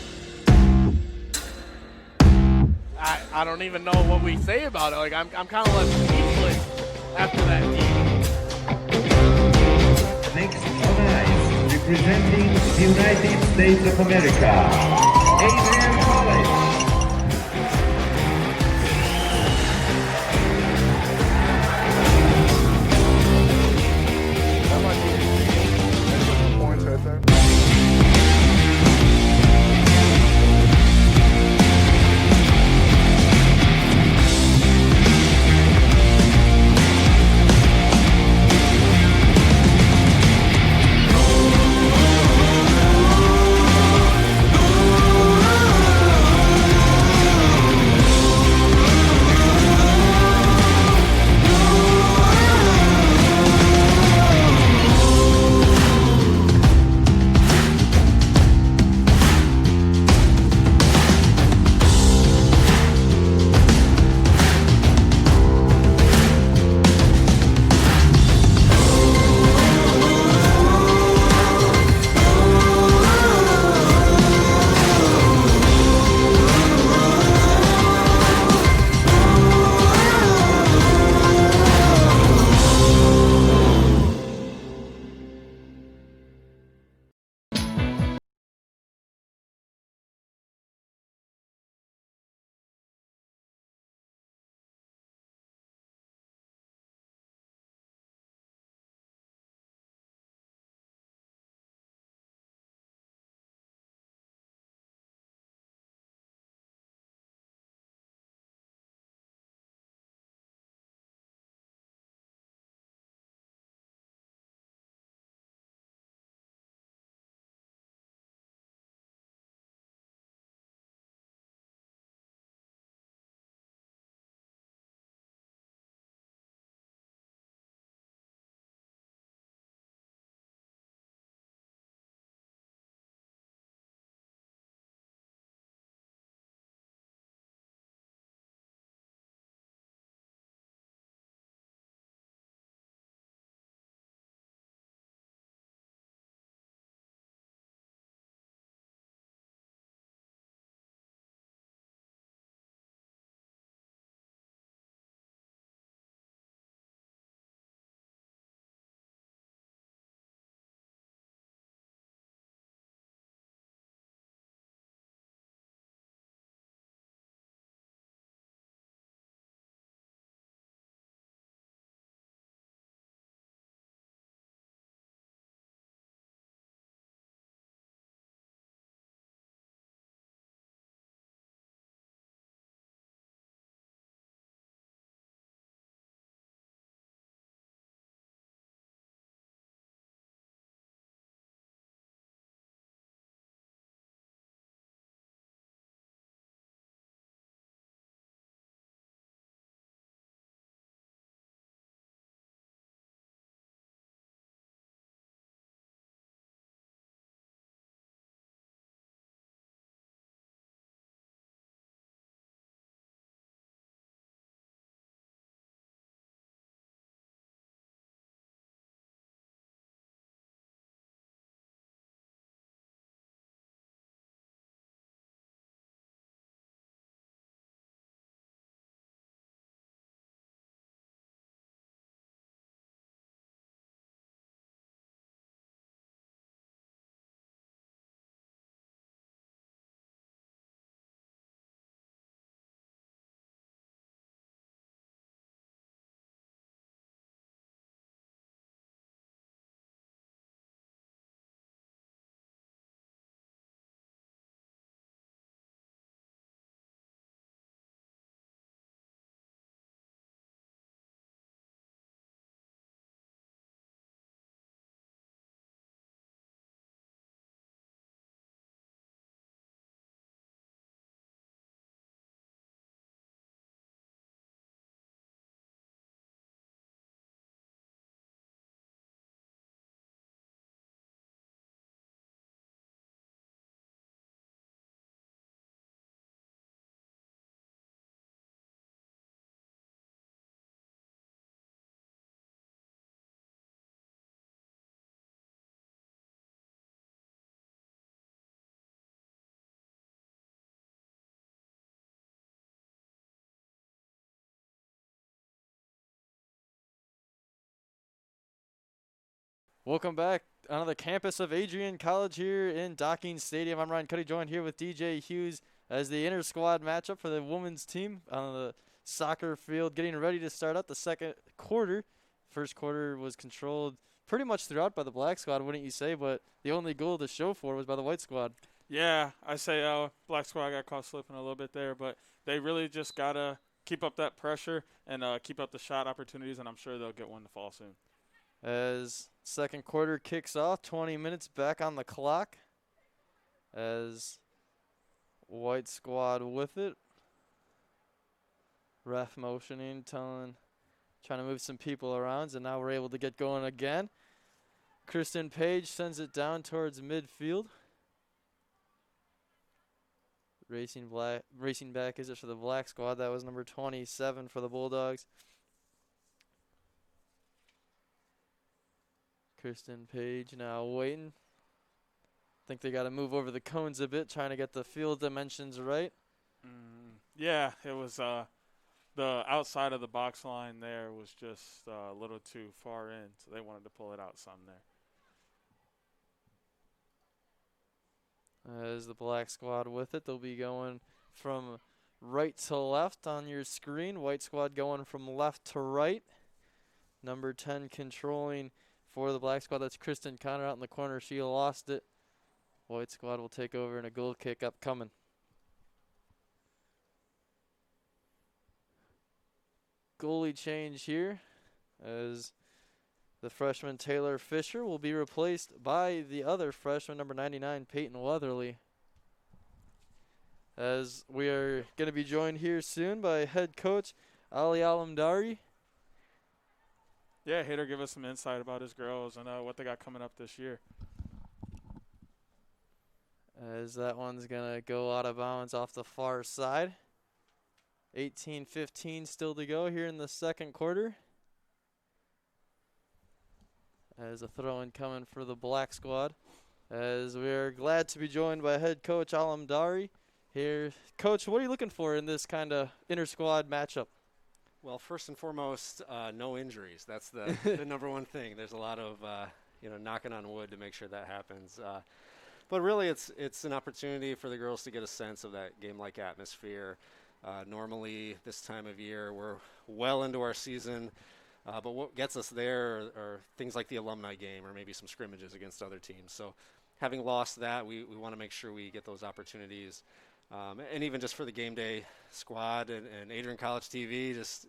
[SPEAKER 19] I don't even know what we say about it. Like I'm kind of left speechless after that game.
[SPEAKER 20] Next on ice, representing the United States of America, Adrian College.
[SPEAKER 11] Welcome back on the campus of Adrian College here in Docking Stadium. I'm Ryan Cuddy, joined here with DJ Hughes as the inter-squad matchup for the women's team on the soccer field, getting ready to start out the second quarter. First quarter was controlled pretty much throughout by the black squad, wouldn't you say? But the only goal to show for was by the white squad.
[SPEAKER 12] Yeah, I say black squad got caught slipping a little bit there, but they really just got to keep up that pressure and keep up the shot opportunities, and I'm sure they'll get one to fall soon.
[SPEAKER 11] As second quarter kicks off, 20 minutes back on the clock as white squad with it. Ref motioning, trying to move some people around, and now we're able to get going again. Kristen Page sends it down towards midfield. Racing back is it for the black squad. That was number 27 for the Bulldogs. Kristen Page now waiting. Think they got to move over the cones a bit, trying to get the field dimensions right.
[SPEAKER 12] Yeah, it was the outside of the box line there was just a little too far in, so they wanted to pull it out some there.
[SPEAKER 11] As the black squad with it, they'll be going from right to left on your screen. White squad going from left to right. Number 10 controlling for the black squad. That's Kristen Connor out in the corner. She lost it. White squad will take over and a goal kick upcoming. Goalie change here as the freshman Taylor Fisher will be replaced by the other freshman, number 99, Peyton Weatherly. As we are going to be joined here soon by head coach Ali Alamdari.
[SPEAKER 12] Yeah, Hader give us some insight about his girls and what they got coming up this year.
[SPEAKER 11] As that one's going to go out of bounds off the far side. 18-15 still to go here in the second quarter. As a throw-in coming for the black squad. As we are glad to be joined by head coach Alamdari here. Coach, what are you looking for in this kind of inter-squad matchup?
[SPEAKER 21] Well, first and foremost, no injuries. That's the, the number one thing. There's a lot of, knocking on wood to make sure that happens. But really, it's an opportunity for the girls to get a sense of that game-like atmosphere. Normally, this time of year, we're well into our season. But what gets us there are things like the alumni game or maybe some scrimmages against other teams. So having lost that, we want to make sure we get those opportunities. And even just for the game day squad and Adrian College TV, just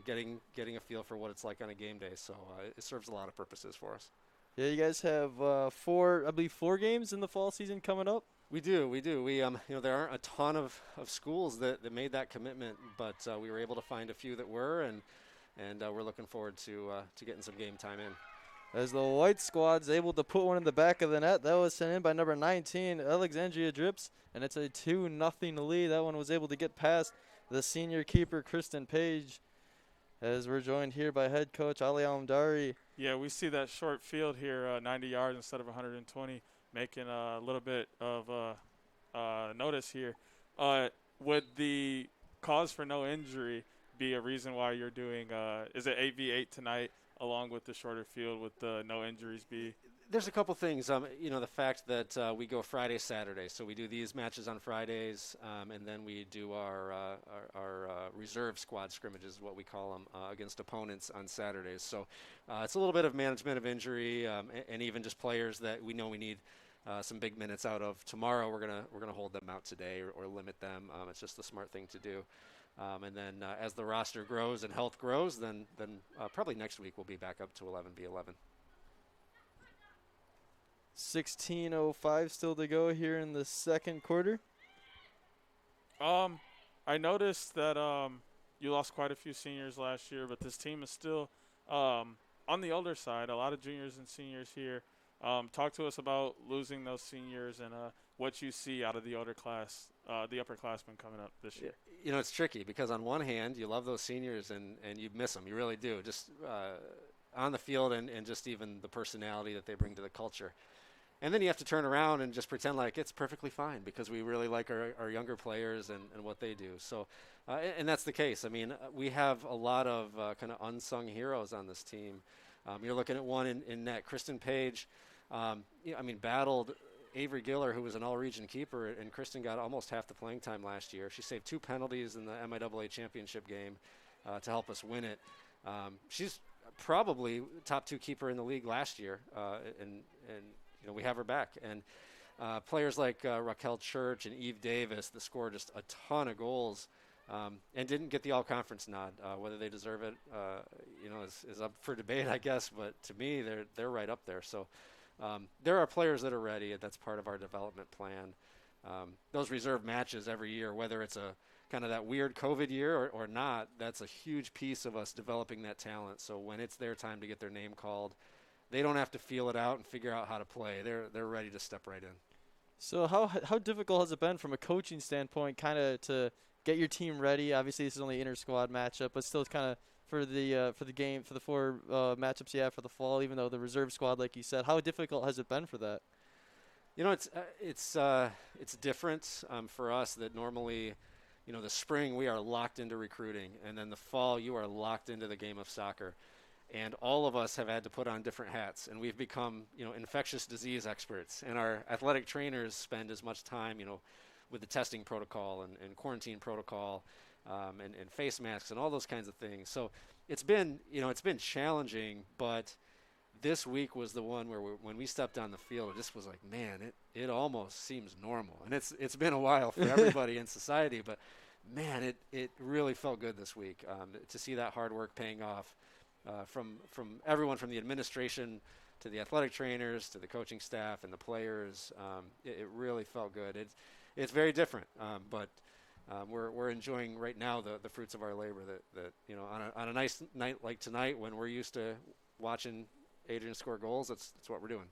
[SPEAKER 21] getting a feel for what it's like on a game day. So it serves a lot of purposes for us.
[SPEAKER 11] Yeah, you guys have four games in the fall season coming up.
[SPEAKER 21] We do. We there aren't a ton of schools that made that commitment, but we were able to find a few that were, and we're looking forward to getting some game time in.
[SPEAKER 11] As the white squad's able to put one in the back of the net. That was sent in by number 19, Alexandria Drips, and it's a 2-0 lead. That one was able to get past the senior keeper, Kristen Page, as we're joined here by head coach Ali Alamdari.
[SPEAKER 12] Yeah, we see that short field here, 90 yards instead of 120, making a little bit of notice here. Would the cause for no injury be a reason why you're doing, is it 8v8 tonight, along with the shorter field with the no injuries be?
[SPEAKER 21] There's a couple things. The fact that we go Friday, Saturday. So we do these matches on Fridays, and then we do our reserve squad scrimmages, what we call them, against opponents on Saturdays. So it's a little bit of management of injury, and even just players that we know we need some big minutes out of tomorrow. We're gonna hold them out today or limit them. It's just the smart thing to do. And then as the roster grows and health grows, then probably next week we'll be back up to 11v11.
[SPEAKER 11] 16:05 still to go here in the second quarter.
[SPEAKER 12] I noticed that you lost quite a few seniors last year, but this team is still on the older side. A lot of juniors and seniors here. Talk to us about losing those seniors and what you see out of the older class, the upperclassmen coming up this year.
[SPEAKER 21] It's tricky because on one hand, you love those seniors and you miss them. You really do. Just on the field and just even the personality that they bring to the culture. And then you have to turn around and just pretend like it's perfectly fine because we really like our younger players and what they do. So, and that's the case. I mean, we have a lot of kind of unsung heroes on this team. You're looking at one in net. Kristen Page, battled Avery Giller, who was an all-region keeper, and Kristen got almost half the playing time last year. She saved 2 penalties in the MIAA championship game to help us win it. She's probably top 2 keeper in the league last year, and we have her back. And players like Raquel Church and Eve Davis that scored just a ton of goals and didn't get the all-conference nod. Whether they deserve it, is up for debate, I guess. But to me, they're right up there. So there are players that are ready, and that's part of our development plan. Those reserve matches every year, whether it's a kind of that weird COVID year or not, that's a huge piece of us developing that talent. So when it's their time to get their name called, they don't have to feel it out and figure out how to play. They're ready to step right in.
[SPEAKER 11] So how difficult has it been from a coaching standpoint, kind of to get your team ready? Obviously, this is only inter-squad matchup, but still kind of for the game, for the 4 matchups you have for the fall, even though the reserve squad, like you said, how difficult has it been for that?
[SPEAKER 21] It's different for us that normally, the spring we are locked into recruiting, and then the fall you are locked into the game of soccer. And all of us have had to put on different hats, and we've become, infectious disease experts. And our athletic trainers spend as much time, with the testing protocol and quarantine protocol and face masks and all those kinds of things. So it's been challenging, but this week was the one where when we stepped on the field, it just was like, man, it almost seems normal. And it's been a while for everybody in society, but man, it really felt good this week to see that hard work paying off. From everyone, from the administration to the athletic trainers to the coaching staff and the players, it really felt good. It's very different, but we're enjoying right now the fruits of our labor. That on a nice night like tonight, when we're used to watching Adrian score goals, that's what we're doing.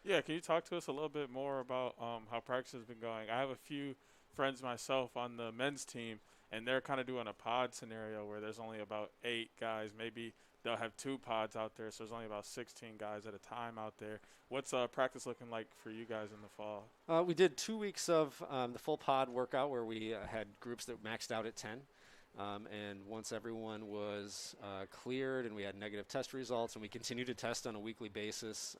[SPEAKER 12] Yeah, can you talk to us a little bit more about how practice has been going? I have a few friends myself on the men's team, and they're kind of doing a pod scenario where there's only about 8 guys, maybe. They'll have 2 pods out there, so there's only about 16 guys at a time out there. What's practice looking like for you guys in the fall?
[SPEAKER 21] We did 2 weeks of the full pod workout where we had groups that maxed out at 10. And once everyone was cleared and we had negative test results and we continue to test on a weekly basis,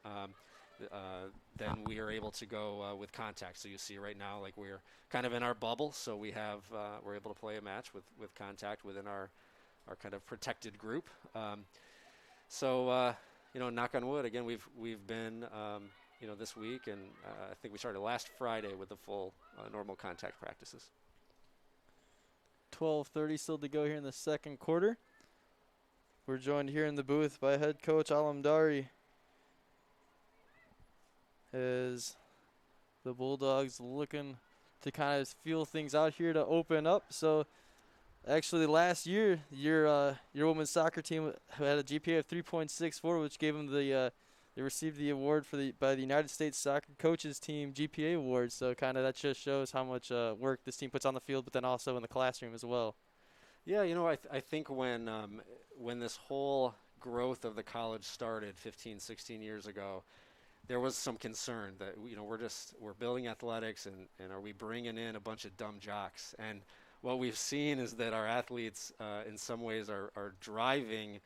[SPEAKER 21] then we are able to go with contact. So you see right now, like, we're kind of in our bubble, so we're able to play a match with contact within our kind of protected group. Knock on wood, again, we've been, this week, and I think we started last Friday with the full normal contact practices.
[SPEAKER 11] 12:30 still to go here in the second quarter. We're joined here in the booth by head coach Alam Dari as the Bulldogs looking to kind of feel things out here to open up. So actually, last year, your women's soccer team had a GPA of 3.64, which gave them they received the award by the United States Soccer Coaches Team GPA Award. So kind of that just shows how much work this team puts on the field, but then also in the classroom as well.
[SPEAKER 21] Yeah, I think when this whole growth of the college started 15, 16 years ago, there was some concern that we're building athletics and are we bringing in a bunch of dumb jocks? And what we've seen is that our athletes, in some ways, are driving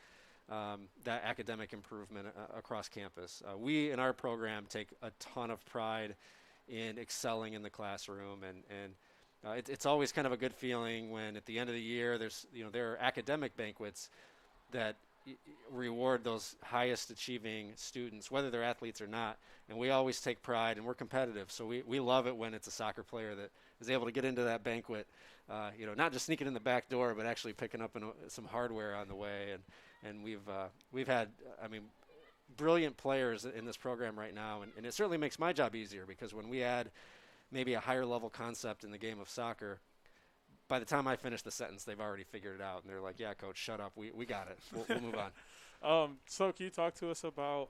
[SPEAKER 21] that academic improvement across campus. We, in our program, take a ton of pride in excelling in the classroom, and it's always kind of a good feeling when, at the end of the year, there are academic banquets that reward those highest achieving students, whether they're athletes or not. And we always take pride, and we're competitive. So we love it when it's a soccer player that is able to get into that banquet, not just sneaking in the back door, but actually picking up some hardware on the way. And we've had, brilliant players in this program right now. And it certainly makes my job easier, because when we add maybe a higher level concept in the game of soccer, by the time I finish the sentence, they've already figured it out. And they're like, yeah, coach, shut up. We got it. We'll move on.
[SPEAKER 12] So can you talk to us about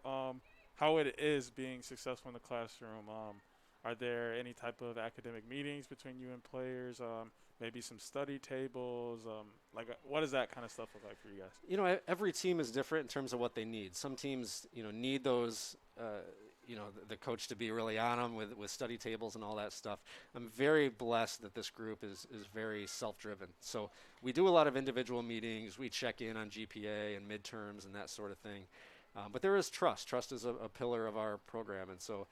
[SPEAKER 12] how it is being successful in the classroom? Are there any type of academic meetings between you and players? Maybe some study tables? What does that kind of stuff look like for you guys?
[SPEAKER 21] Every team is different in terms of what they need. Some teams, need those, the coach to be really on them with study tables and all that stuff. I'm very blessed that this group is very self-driven. So we do a lot of individual meetings. We check in on GPA and midterms and that sort of thing. But there is trust. Trust is a pillar of our program, and so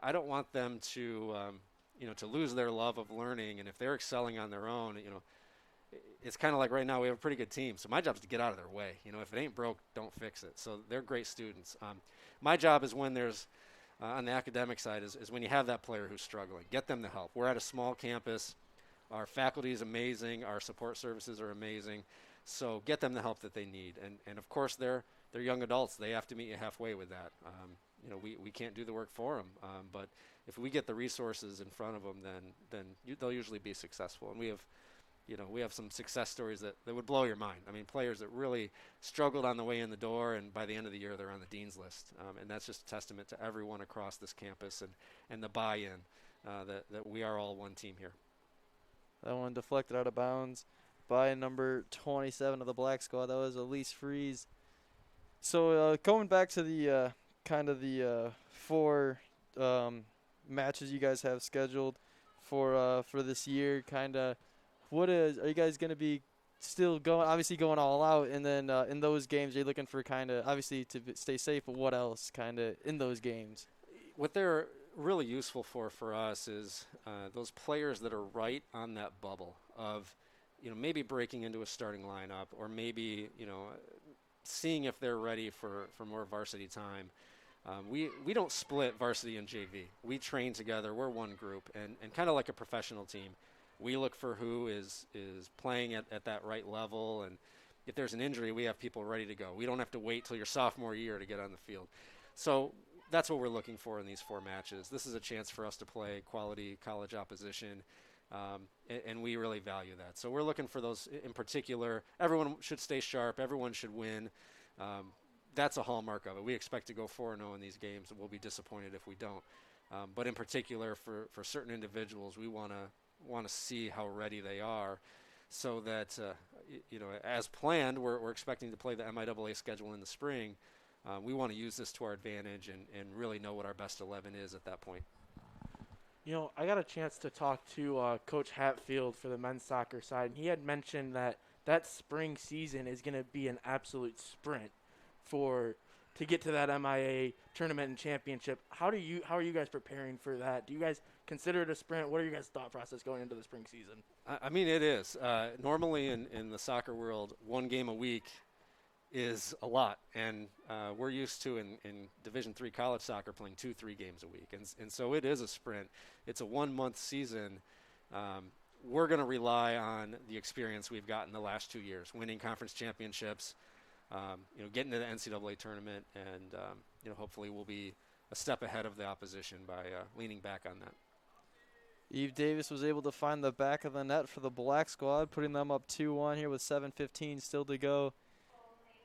[SPEAKER 21] I don't want them to to lose their love of learning. And if they're excelling on their own, it's kind of like right now we have a pretty good team. So my job is to get out of their way. If it ain't broke, don't fix it. So they're great students. My job is when there's on the academic side is when you have that player who's struggling, get them the help. We're at a small campus. Our faculty is amazing. Our support services are amazing. So get them the help that they need. And of course, they're young adults. They have to meet you halfway with that. We can't do the work for them. But if we get the resources in front of them, then they'll usually be successful. And we have some success stories that would blow your mind. I mean, players that really struggled on the way in the door, and by the end of the year, they're on the dean's list. And that's just a testament to everyone across this campus and the buy-in that we are all one team here.
[SPEAKER 11] That one deflected out of bounds by number 27 of the Black Squad. That was Elise Fries. So going back to the the 4 matches you guys have scheduled for this year, are you guys going to be still going all out? And then in those games, you're looking for obviously to stay safe, but what else in those games?
[SPEAKER 21] What they're really useful for us is those players that are right on that bubble of, maybe breaking into a starting lineup, or maybe, seeing if they're ready for more varsity time. We don't split varsity and JV. We train together. We're one group, and kind of like a professional team. We look for who is playing at that right level, and if there's an injury, we have people ready to go. We don't have to wait till your sophomore year to get on the field. So that's what we're looking for in these 4 matches. This is a chance for us to play quality college opposition, and we really value that. So we're looking for those in particular. Everyone should stay sharp. Everyone should win. That's a hallmark of it. We expect to go 4-0 in these games, and we'll be disappointed if we don't. But in particular, for certain individuals, we want to see how ready they are, so that as planned, we're expecting to play the MIAA schedule in the spring. We want to use this to our advantage and really know what our best 11 is at that point.
[SPEAKER 3] I got a chance to talk to Coach Hatfield for the men's soccer side, and he had mentioned that spring season is going to be an absolute sprint to get to that MIA tournament and championship. How are you guys preparing for that? Do you guys consider it a sprint? What are your guys' thought process going into the spring season?
[SPEAKER 21] I mean, it is. Normally in the soccer world, 1 game a week is a lot, and we're used to in Division III college soccer playing 2-3 games a week, and so it is a sprint. It's a 1-month season. We're going to rely on the experience we've gotten the last 2 years, winning conference championships, getting to the NCAA tournament, and hopefully we'll be a step ahead of the opposition by leaning back on that.
[SPEAKER 11] Eve Davis was able to find the back of the net for the Black Squad, putting them up 2-1 here with 7:15 still to go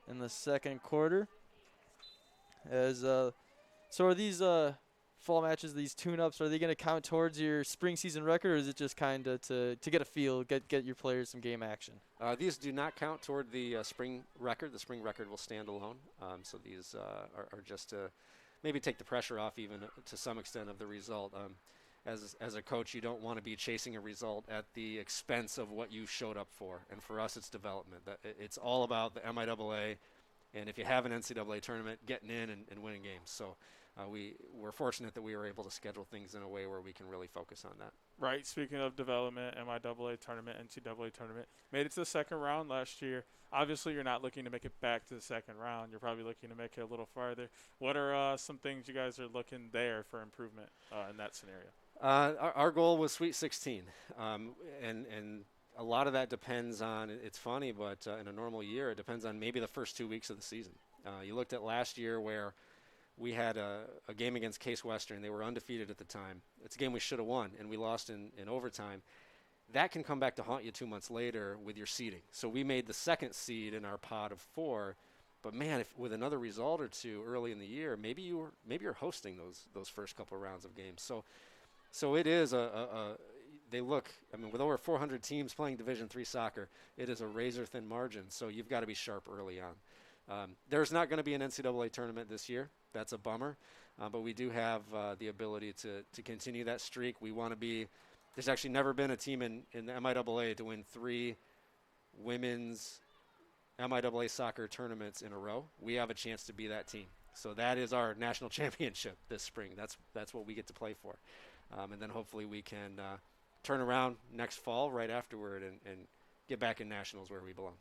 [SPEAKER 11] in the second quarter. So are these fall matches, these tune-ups, are they going to count towards your spring season record, or is it just kind of to get a feel, get your players some game action?
[SPEAKER 21] These do not count toward the spring record. The spring record will stand alone. So these are just to maybe take the pressure off even to some extent of the result. As a coach, you don't want to be chasing a result at the expense of what you showed up for. And for us, it's development. It's all about the MIAA, and if you have an NCAA tournament, getting in and winning games. So we're fortunate that we were able to schedule things in a way where we can really focus on that.
[SPEAKER 12] Right. Speaking of development, MIAA tournament, NCAA tournament, made it to the second round last year. Obviously, you're not looking to make it back to the second round. You're probably looking to make it a little farther. What are some things you guys are looking there for improvement in that scenario?
[SPEAKER 21] Our goal was Sweet 16, and a lot of that depends on, it's funny, but in a normal year, it depends on maybe the first 2 weeks of the season. You looked at last year where we had a game against Case Western. They were undefeated at the time. It's a game we should have won, and we lost in overtime. That can come back to haunt you 2 months later with your seeding. So we made the second seed in our pot of 4. But man, if with another result or two early in the year, maybe you're hosting those first couple of rounds of games. So it is with over 400 teams playing Division III soccer, it is a razor-thin margin, so you've got to be sharp early on. There's not going to be an NCAA tournament this year. That's a bummer, but we do have the ability to continue that streak. We want to be – there's actually never been a team in the MIAA to win 3 women's MIAA soccer tournaments in a row, we have a chance to be that team. So that is our national championship this spring. That's what we get to play for. And then hopefully we can turn around next fall right afterward and get back in nationals where we belong.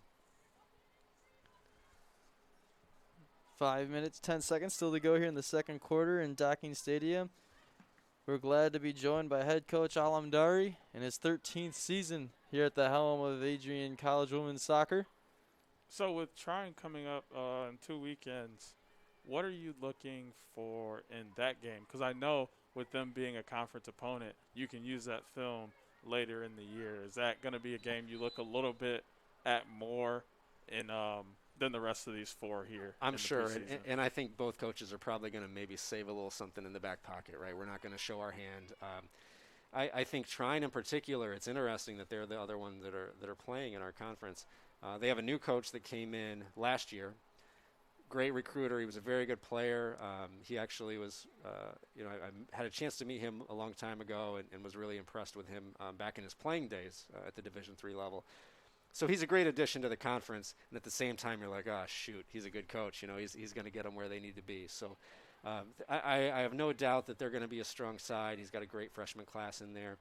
[SPEAKER 11] 5 minutes, 10 seconds still to go here in the second quarter in Docking Stadium. We're glad to be joined by head coach Alam Dari in his 13th season here at the helm of Adrian College Women's Soccer.
[SPEAKER 12] So with Trine coming up in 2 weekends, what are you looking for in that game? Because I know with them being a conference opponent, you can use that film later in the year. Is that going to be a game you look a little bit at more in than the rest of these four here?
[SPEAKER 21] I'm sure, and I think both coaches are probably going to maybe save a little something in the back pocket, right? We're not going to show our hand. I think Trine in particular, it's interesting that they're the other ones that are playing in our conference. They have a new coach that came in last year. Great recruiter. He was a very good player. He actually was, I had a chance to meet him a long time ago and was really impressed with him back in his playing days at the Division III level. So he's a great addition to the conference, and at the same time, you're like, oh, shoot, he's a good coach. He's going to get them where they need to be. So I have no doubt that they're going to be a strong side. He's got a great freshman class in there.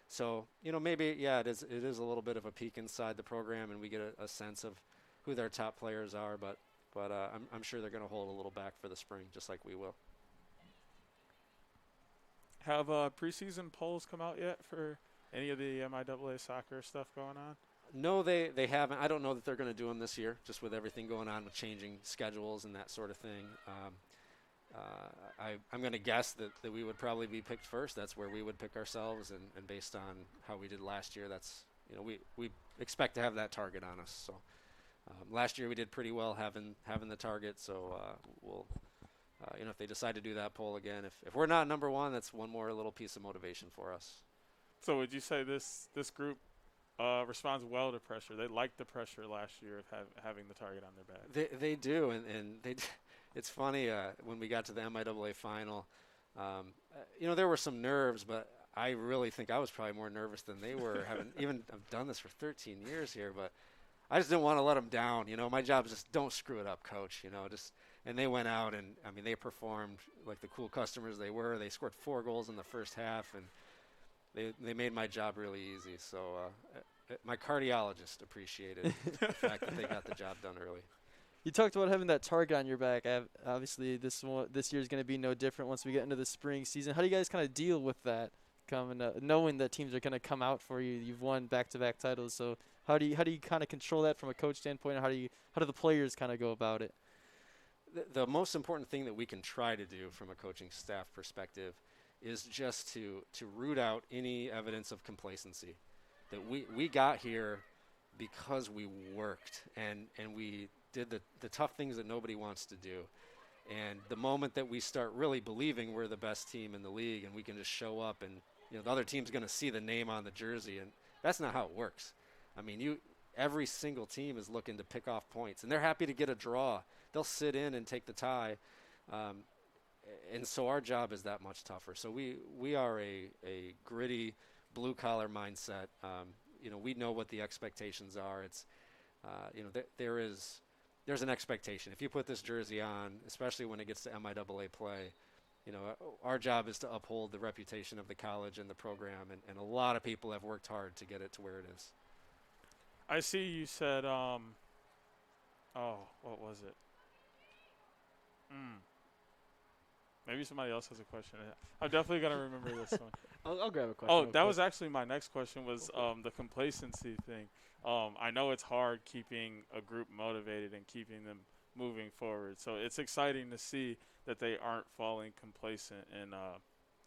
[SPEAKER 21] So, maybe, yeah, it is a little bit of a peek inside the program, and we get a sense of who their top players are, but I'm sure they're going to hold a little back for the spring, just like we will.
[SPEAKER 12] Have preseason polls come out yet for any of the MIAA soccer stuff going on?
[SPEAKER 21] No, they haven't. I don't know that they're going to do them this year, just with everything going on with changing schedules and that sort of thing. I'm going to guess that we would probably be picked first. That's where we would pick ourselves, and based on how we did last year, that's we expect to have that target on us. So last year we did pretty well having the target. So we'll if they decide to do that poll again, if we're not number one, that's one more little piece of motivation for us.
[SPEAKER 12] So would you say this group responds well to pressure? They liked the pressure last year of having the target on their back.
[SPEAKER 21] They do, and they. It's funny when we got to the MIAA final. There were some nerves, but I really think I was probably more nervous than they were. I've done this for 13 years here, but I just didn't want to let them down. My job is just don't screw it up, coach. And they went out and they performed like the cool customers they were. They scored 4 goals in the first half, and they made my job really easy. So my cardiologist appreciated the fact that they got the job done early.
[SPEAKER 11] You talked about having that target on your back. Obviously, this year is going to be no different once we get into the spring season. How do you guys kind of deal with that, knowing that teams are going to come out for you? You've won back-to-back titles, so how do you kind of control that from a coach standpoint? And how do the players kind of go about it?
[SPEAKER 21] The most important thing that we can try to do from a coaching staff perspective is just to root out any evidence of complacency. That we got here because we worked and we did the tough things that nobody wants to do. And the moment that we start really believing we're the best team in the league and we can just show up and the other team's going to see the name on the jersey, and that's not how it works. I mean, every single team is looking to pick off points, and they're happy to get a draw. They'll sit in and take the tie. And so our job is that much tougher. So we are a gritty blue-collar mindset. We know what the expectations are. It's there's an expectation. If you put this jersey on, especially when it gets to MIAA play, our job is to uphold the reputation of the college and the program, and a lot of people have worked hard to get it to where it is.
[SPEAKER 12] I see you said, what was it? Maybe somebody else has a question. I'm definitely going to remember this one.
[SPEAKER 19] I'll grab a question.
[SPEAKER 12] Oh, that was actually my next question was the complacency thing. I know it's hard keeping a group motivated and keeping them moving forward. So it's exciting to see that they aren't falling complacent and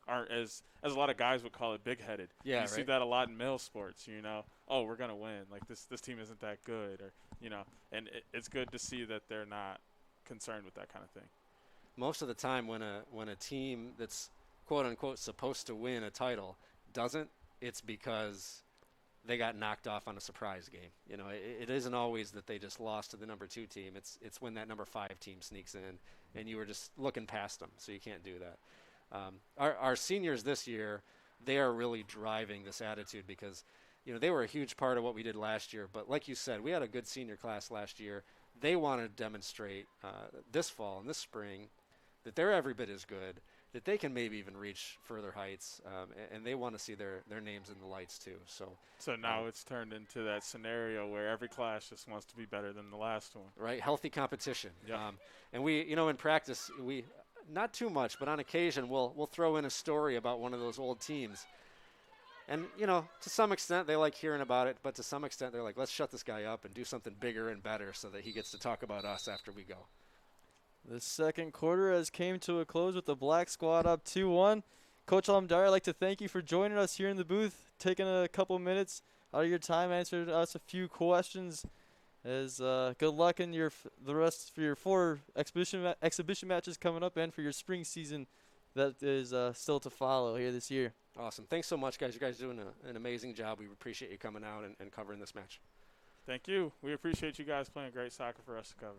[SPEAKER 12] aren't, as a lot of guys would call it, big-headed.
[SPEAKER 21] Yeah,
[SPEAKER 12] you see that a lot in male sports, Oh, we're going to win. Like, this team isn't that good. Or, and it's good to see that they're not concerned with that kind of thing.
[SPEAKER 21] Most of the time when a team that's quote-unquote supposed to win a title doesn't, it's because they got knocked off on a surprise game. It isn't always that they just lost to the number 2 team. It's when that number 5 team sneaks in and you were just looking past them, so you can't do that. Our seniors this year, they are really driving this attitude because they were a huge part of what we did last year. But like you said, we had a good senior class last year. they want to demonstrate this fall and this spring that they're every bit as good, that they can maybe even reach further heights, and they want to see their names in the lights too.
[SPEAKER 12] So now it's turned into that scenario where every class just wants to be better than the last one.
[SPEAKER 21] Right, healthy competition.
[SPEAKER 12] Yep.
[SPEAKER 21] And we, in practice, we not too much, but on occasion we'll throw in a story about one of those old teams. And, to some extent they like hearing about it, but to some extent they're like, let's shut this guy up and do something bigger and better so that he gets to talk about us after we go.
[SPEAKER 11] The second quarter has came to a close with the Black Squad up 2-1. Coach Almdar, I'd like to thank you for joining us here in the booth, taking a couple minutes out of your time, answering us a few questions. Good luck in the rest for your 4 exhibition matches coming up and for your spring season that is still to follow here this year.
[SPEAKER 21] Awesome. Thanks so much, guys. You guys are doing an amazing job. We appreciate you coming out and covering this match.
[SPEAKER 12] Thank you. We appreciate you guys playing great soccer for us to cover.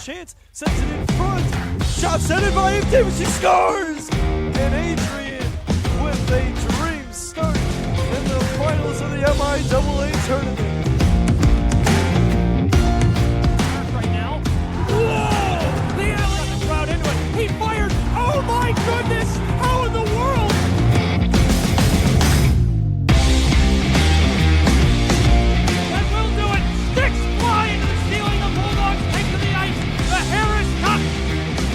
[SPEAKER 18] chance, sends it in front. Shot sent in by Adrian, she scores! And Adrian with a dream start in the finals of the MIAA tournament.
[SPEAKER 10] Right now. Whoa! The alley got the crowd into it. He fired. Oh my goodness! How in the world? That will do it. Sticks fly into the ceiling. The Bulldogs take to the ice. The Harris Cup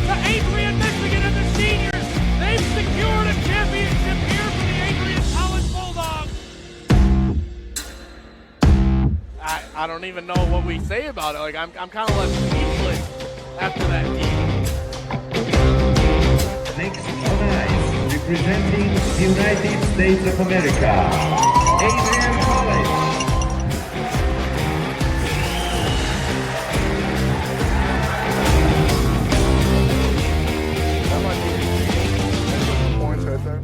[SPEAKER 10] to Adrian, Michigan, and the seniors. They've secured a championship here for the Adrian College Bulldogs.
[SPEAKER 19] I don't even know what we say about it. Like I'm kind of left speechless after that game.
[SPEAKER 20] Next on ice, representing the United States of America, Adrian College.
[SPEAKER 4] Points right there.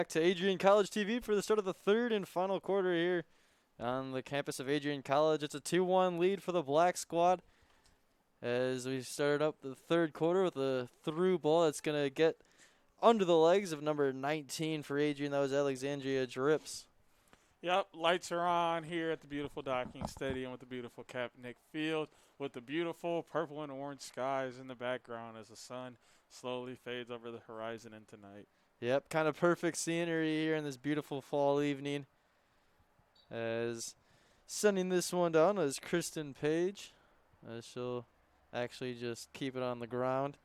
[SPEAKER 11] Back to Adrian College TV for the start of the third and final quarter here on the campus of Adrian College. It's a 2-1 lead for the Black Squad as we started up the third quarter with a through ball that's going to get under the legs of number 19 for Adrian. That was Alexandria Drips.
[SPEAKER 12] Yep, lights are on here at the beautiful Docking Stadium with the beautiful Kaepernick Field with the beautiful purple and orange skies in the background as the sun slowly fades over the horizon into night.
[SPEAKER 11] Yep, kind of perfect scenery here in this beautiful fall evening. As sending this one down is Kristen Page. She'll actually just keep it on the ground.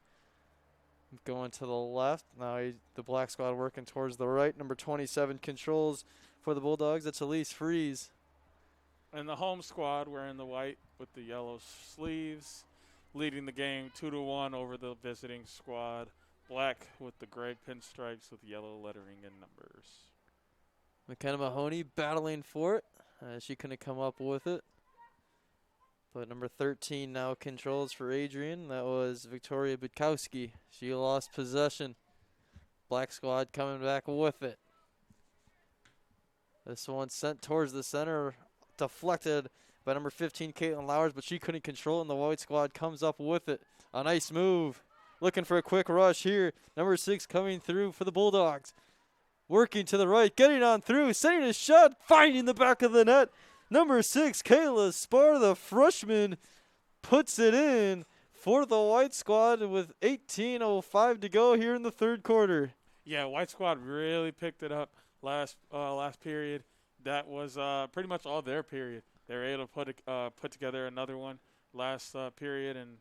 [SPEAKER 11] Going to the left. Now the Black Squad working towards the right. Number 27 controls for the Bulldogs. That's Elise Fries.
[SPEAKER 12] And the home squad wearing the white with the yellow sleeves, leading the game 2-1 over the visiting squad. Black with the gray pinstripes with yellow lettering and numbers.
[SPEAKER 11] McKenna Mahoney battling for it. She couldn't come up with it. But number 13 now controls for Adrian. That was Victoria Budkowski. She lost possession. Black Squad coming back with it. This one sent towards the center, deflected by number 15, Caitlin Lowers, but she couldn't control it, and the White Squad comes up with it. A nice move. Looking for a quick rush here. Number 6 coming through for the Bulldogs. Working to the right, getting on through, setting a shot, finding the back of the net. Number 6, Kayla Spar, the freshman, puts it in for the White Squad with 18:05 to go here in the third quarter.
[SPEAKER 12] Yeah, White Squad really picked it up last period. That was pretty much all their period. They were able to put together another one last period, and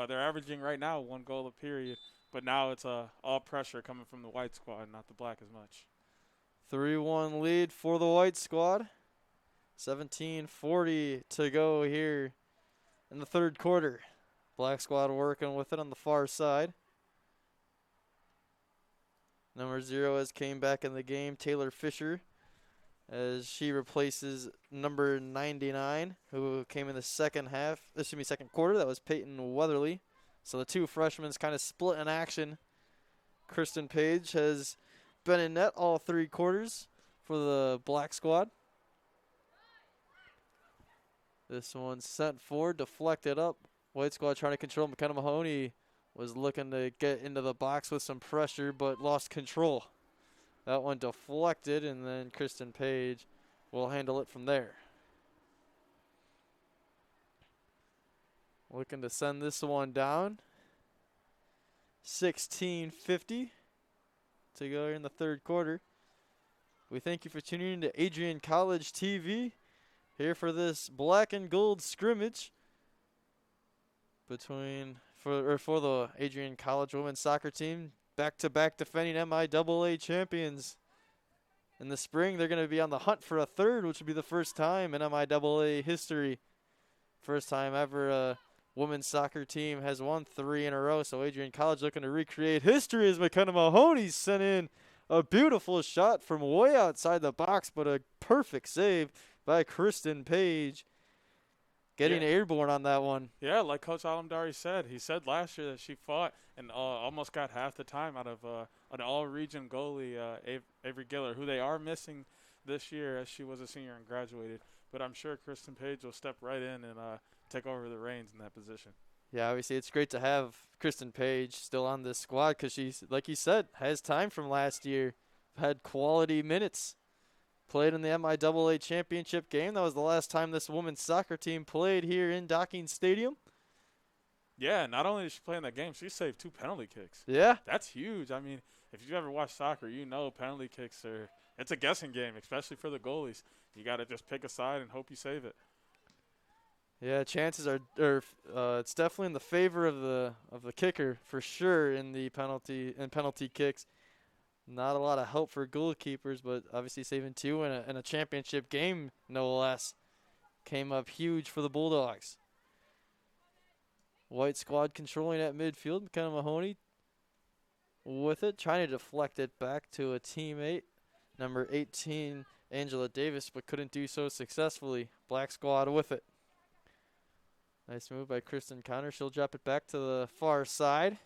[SPEAKER 12] they're averaging right now 1 goal a period. But now it's all pressure coming from the White Squad, not the Black as much.
[SPEAKER 11] 3-1 lead for the White Squad. 17:40 to go here in the third quarter. Black Squad working with it on the far side. Number 0 has came back in the game, Taylor Fisher, as she replaces number 99, who came in the second quarter. That was Peyton Weatherly. So the two freshmen kind of split in action. Kristen Page has been in net all 3 quarters for the Black Squad. This one sent forward, deflected up. White Squad trying to control. McKenna Mahoney was looking to get into the box with some pressure, but lost control. That one deflected, and then Kristen Page will handle it from there. Looking to send this one down. 16:50 to go in the third quarter. We thank you for tuning in to Adrian College TV here for this black and gold scrimmage for the Adrian College women's soccer team, back-to-back defending MIAA champions. In the spring, they're going to be on the hunt for a third, which would be the first time in MIAA history. First time ever a women's soccer team has won 3 in a row. So Adrian College looking to recreate history as McKenna Mahoney sent in a beautiful shot from way outside the box, but a perfect save by Kristen Page. Getting airborne on that one.
[SPEAKER 12] Yeah, like Coach Alamdari said. He said last year that she fought and almost got half the time out of an all-region goalie, Avery Giller, who they are missing this year as she was a senior and graduated. But I'm sure Kristen Page will step right in and take over the reins in that position.
[SPEAKER 11] Yeah, obviously it's great to have Kristen Page still on this squad because she's, like you said, has time from last year. Had quality minutes. Played in the MIAA championship game. That was the last time this women's soccer team played here in Docking Stadium.
[SPEAKER 12] Yeah, not only did she play in that game, she saved 2 penalty kicks.
[SPEAKER 11] Yeah.
[SPEAKER 12] That's huge. I mean, if you've ever watched soccer, you know penalty kicks it's a guessing game, especially for the goalies. You got to just pick a side and hope you save it.
[SPEAKER 11] Yeah, chances are it's definitely in the favor of the kicker for sure in the penalty kicks. Not a lot of help for goalkeepers, but obviously saving 2 in a championship game, no less, came up huge for the Bulldogs. White Squad controlling at midfield. McKenna Mahoney with it, trying to deflect it back to a teammate, number 18, Angela Davis, but couldn't do so successfully. Black Squad with it. Nice move by Kristen Connor. She'll drop it back to the far side.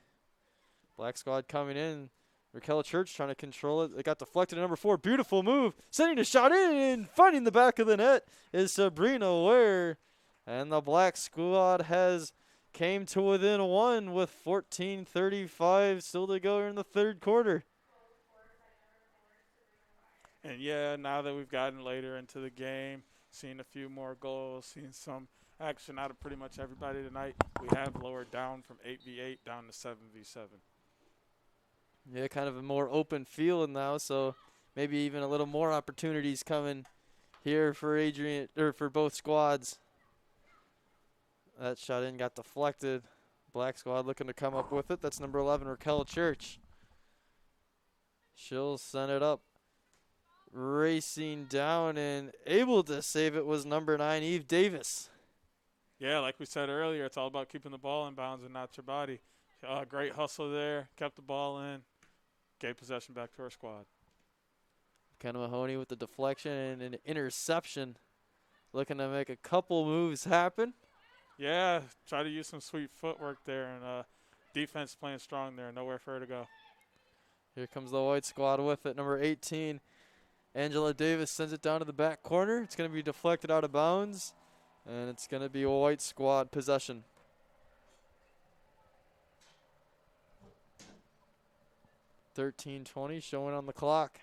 [SPEAKER 11] Black Squad coming in, Raquel Church trying to control it. It got deflected to number 4. Beautiful move. Sending a shot in. Finding the back of the net is Sabrina Ware. And the Black Squad has came to within 1 with 14:35 still to go in the third quarter.
[SPEAKER 12] And yeah, now that we've gotten later into the game, seeing a few more goals, seeing some action out of pretty much everybody tonight, we have lowered down from 8v8 down to 7v7.
[SPEAKER 11] Yeah, kind of a more open field now, so maybe even a little more opportunities coming here for Adrian or for both squads. That shot in got deflected. Black Squad looking to come up with it. That's number 11, Raquel Church. She'll send it up. Racing down and able to save it was number 9, Eve Davis.
[SPEAKER 12] Yeah, like we said earlier, it's all about keeping the ball in bounds and not your body. Great hustle there. Kept the ball in. Gave possession back to our squad.
[SPEAKER 11] Ken Mahoney with the deflection and an interception. Looking to make a couple moves happen.
[SPEAKER 12] Yeah, try to use some sweet footwork there, and defense playing strong there. Nowhere for her to go.
[SPEAKER 11] Here comes the white squad with it. Number 18, Angela Davis sends it down to the back corner. It's going to be deflected out of bounds, and it's going to be a white squad possession. $13:20 showing on the clock.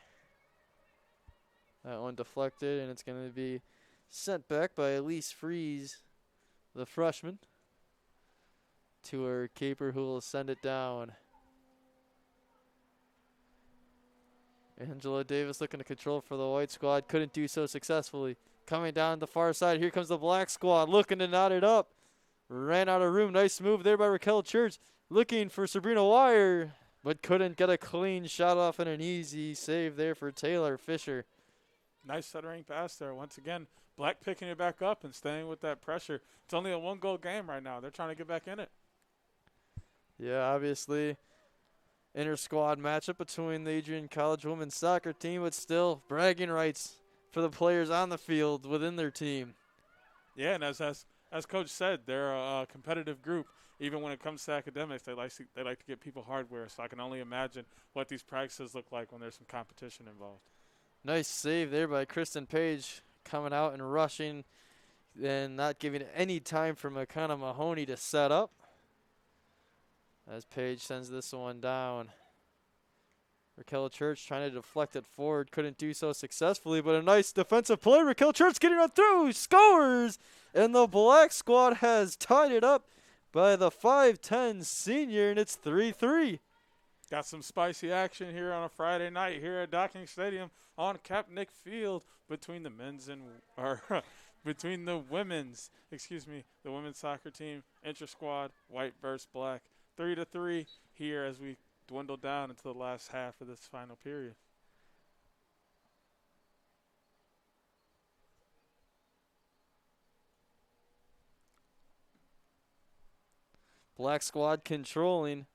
[SPEAKER 11] That one deflected, and it's going to be sent back by Elise Fries, the freshman, to her keeper, who will send it down. Angela Davis looking to control for the white squad. Couldn't do so successfully. Coming down the far side. Here comes the black squad looking to knot it up. Ran out of room. Nice move there by Raquel Church. Looking for Sabrina Wire, but couldn't get a clean shot off and an easy save there for Taylor Fisher.
[SPEAKER 12] Nice centering pass there. Once again, Black picking it back up and staying with that pressure. It's only a one-goal game right now. They're trying to get back in it.
[SPEAKER 11] Yeah, obviously, inter-squad matchup between the Adrian College women's soccer team, but still bragging rights for the players on the field within their team.
[SPEAKER 12] Yeah, and as Coach said, they're a competitive group. Even when it comes to academics, they like to get people hardware. So I can only imagine what these practices look like when there's some competition involved.
[SPEAKER 11] Nice save there by Kristen Page, coming out and rushing and not giving any time for McKenna Mahoney to set up. As Page sends this one down. Raquel Church trying to deflect it forward. Couldn't do so successfully, but a nice defensive play. Raquel Church getting on through. Scores! And the black squad has tied it up by the 5'10 senior, and it's 3-3.
[SPEAKER 12] Got some spicy action here on a Friday night here at Docking Stadium on Kapnick Field between the the women's soccer team, Intrasquad, white versus black. 3-3 here as we dwindle down into the last half of this final period.
[SPEAKER 11] Black squad controlling.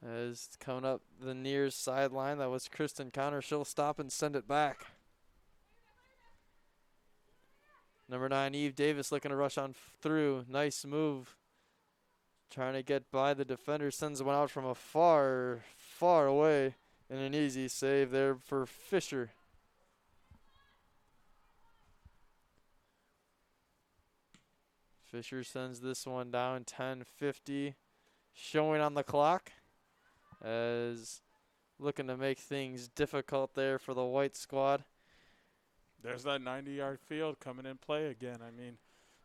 [SPEAKER 11] As coming up the near sideline, that was Kristen Connor. She'll stop and send it back. Number 9, Eve Davis looking to rush on through. Nice move. Trying to get by the defender. Sends one out from a far away. And an easy save there for Fisher. Fisher sends this one down. 10:50 showing on the clock. As looking to make things difficult there for the white squad.
[SPEAKER 12] There's that 90-yard field coming in play again. I mean,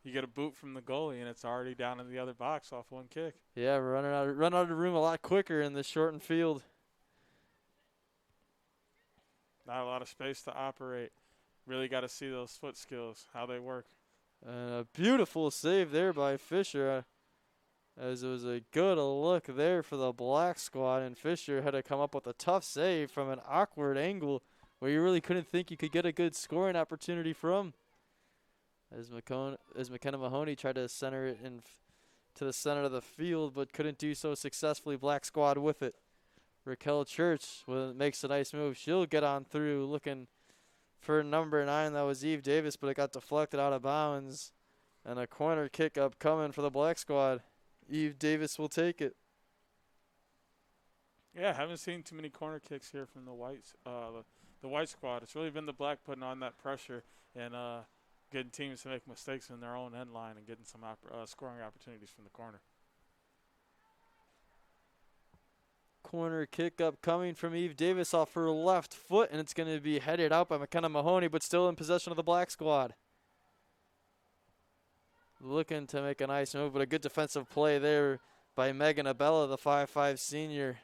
[SPEAKER 12] you get a boot from the goalie, and it's already down in the other box off one kick.
[SPEAKER 11] Yeah, run out of room a lot quicker in this shortened field.
[SPEAKER 12] Not a lot of space to operate. Really got to see those foot skills, how they work.
[SPEAKER 11] A beautiful save there by Fisher. As it was a good look there for the black squad, and Fisher had to come up with a tough save from an awkward angle where you really couldn't think you could get a good scoring opportunity from. As McKenna Mahoney tried to center it in to the center of the field, but couldn't do so successfully. Black squad with it. Raquel Church makes a nice move. She'll get on through looking for number 9. That was Eve Davis, but it got deflected out of bounds. And a corner kick up coming for the black squad. Eve Davis will take it.
[SPEAKER 12] Yeah, haven't seen too many corner kicks here from the white squad. It's really been the black putting on that pressure and getting teams to make mistakes in their own end line and getting some scoring opportunities from the corner.
[SPEAKER 11] Corner kick upcoming from Eve Davis off her left foot, and it's going to be headed out by McKenna Mahoney, but still in possession of the black squad. Looking to make a nice move, but a good defensive play there by Megan Abella, the 5'5" senior.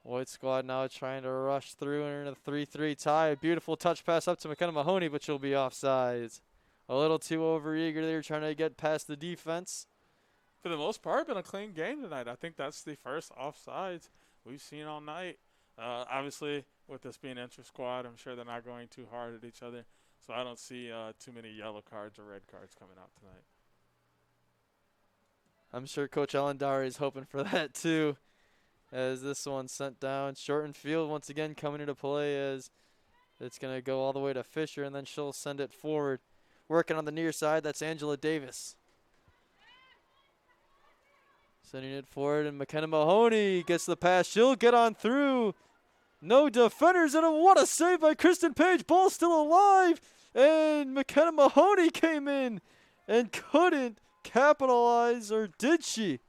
[SPEAKER 11] White squad now trying to rush through and in a 3-3 tie. A beautiful touch pass up to McKenna Mahoney, but she'll be offsides. A little too overeager there, trying to get past the defense.
[SPEAKER 12] For the most part, been a clean game tonight. I think that's the first offsides we've seen all night. Obviously, with this being intra-squad, I'm sure they're not going too hard at each other. So I don't see too many yellow cards or red cards coming out tonight.
[SPEAKER 11] I'm sure Coach Ellendauer is hoping for that too, as this one sent down. Shortened field once again coming into play, as it's going to go all the way to Fisher, and then she'll send it forward. Working on the near side, that's Angela Davis. Sending it forward, and McKenna Mahoney gets the pass. She'll get on through. No defenders, and what a save by Kristen Page. Ball still alive, and McKenna Mahoney came in and couldn't capitalize, or did she?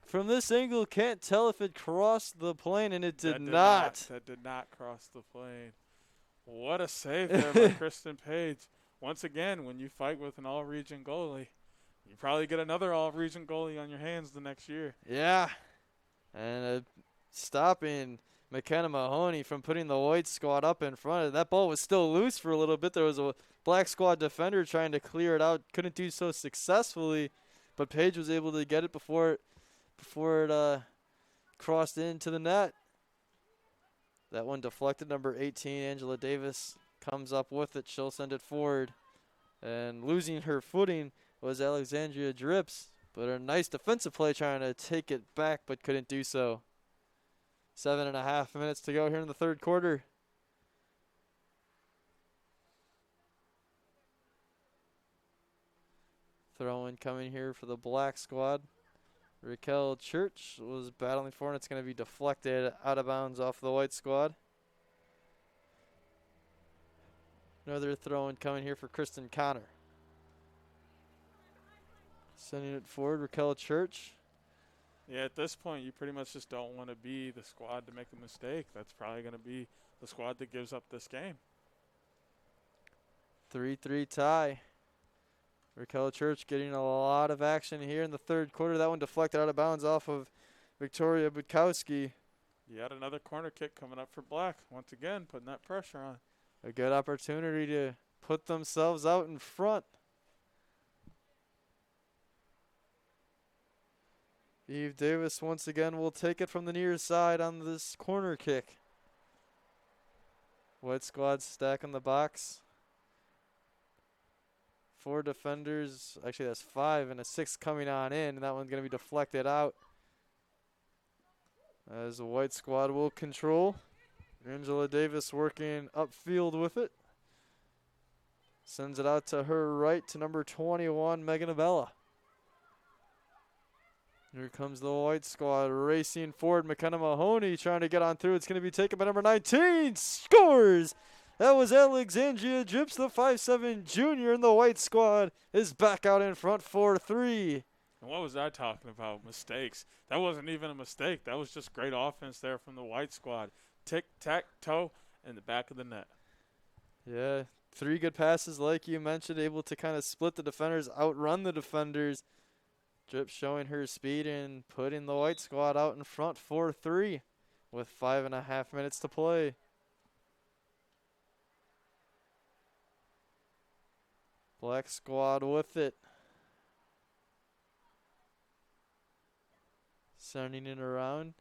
[SPEAKER 11] From this angle, can't tell if it crossed the plane, and it did not.
[SPEAKER 12] That did not cross the plane. What a save there by Kristen Page. Once again, when you fight with an all-region goalie, you probably get another all-region goalie on your hands the next year.
[SPEAKER 11] Yeah, and stopping McKenna Mahoney from putting the white squad up in front. That ball was still loose for a little bit. There was a black squad defender trying to clear it out. Couldn't do so successfully, but Paige was able to get it before it crossed into the net. That one deflected. Number 18, Angela Davis, comes up with it. She'll send it forward. And losing her footing was Alexandria Drips, but a nice defensive play trying to take it back, but couldn't do so. 7.5 minutes to go here in the third quarter. Throw-in coming here for the black squad. Raquel Church was battling for it, and it's going to be deflected out of bounds off the white squad. Another throw-in coming here for Kristen Connor. Sending it forward, Raquel Church.
[SPEAKER 12] Yeah, at this point, you pretty much just don't want to be the squad to make a mistake. That's probably going to be the squad that gives up this game.
[SPEAKER 11] 3-3 tie. Raquel Church getting a lot of action here in the third quarter. That one deflected out of bounds off of Victoria Budkowski.
[SPEAKER 12] Yet another corner kick coming up for black. Once again, putting that pressure on.
[SPEAKER 11] A good opportunity to put themselves out in front. Eve Davis once again will take it from the near side on this corner kick. White squad stacking the box. 4 defenders. Actually, that's 5 and a 6 coming on in. And that one's going to be deflected out, as the white squad will control. Angela Davis working upfield with it. Sends it out to her right to number 21, Megan Abella. Here comes the white squad racing forward. McKenna Mahoney trying to get on through. It's going to be taken by number 19. Scores! That was Alexandria Drips, the 5'7" junior, and the white squad is back out in front 4-3.
[SPEAKER 12] And what was I talking about? Mistakes. That wasn't even a mistake. That was just great offense there from the white squad. Tic-tac-toe in the back of the net.
[SPEAKER 11] Yeah, 3 good passes like you mentioned, able to kind of split the defenders, outrun the defenders. Drips showing her speed and putting the white squad out in front 4-3 with 5.5 minutes to play. Black squad with it. Sending it around.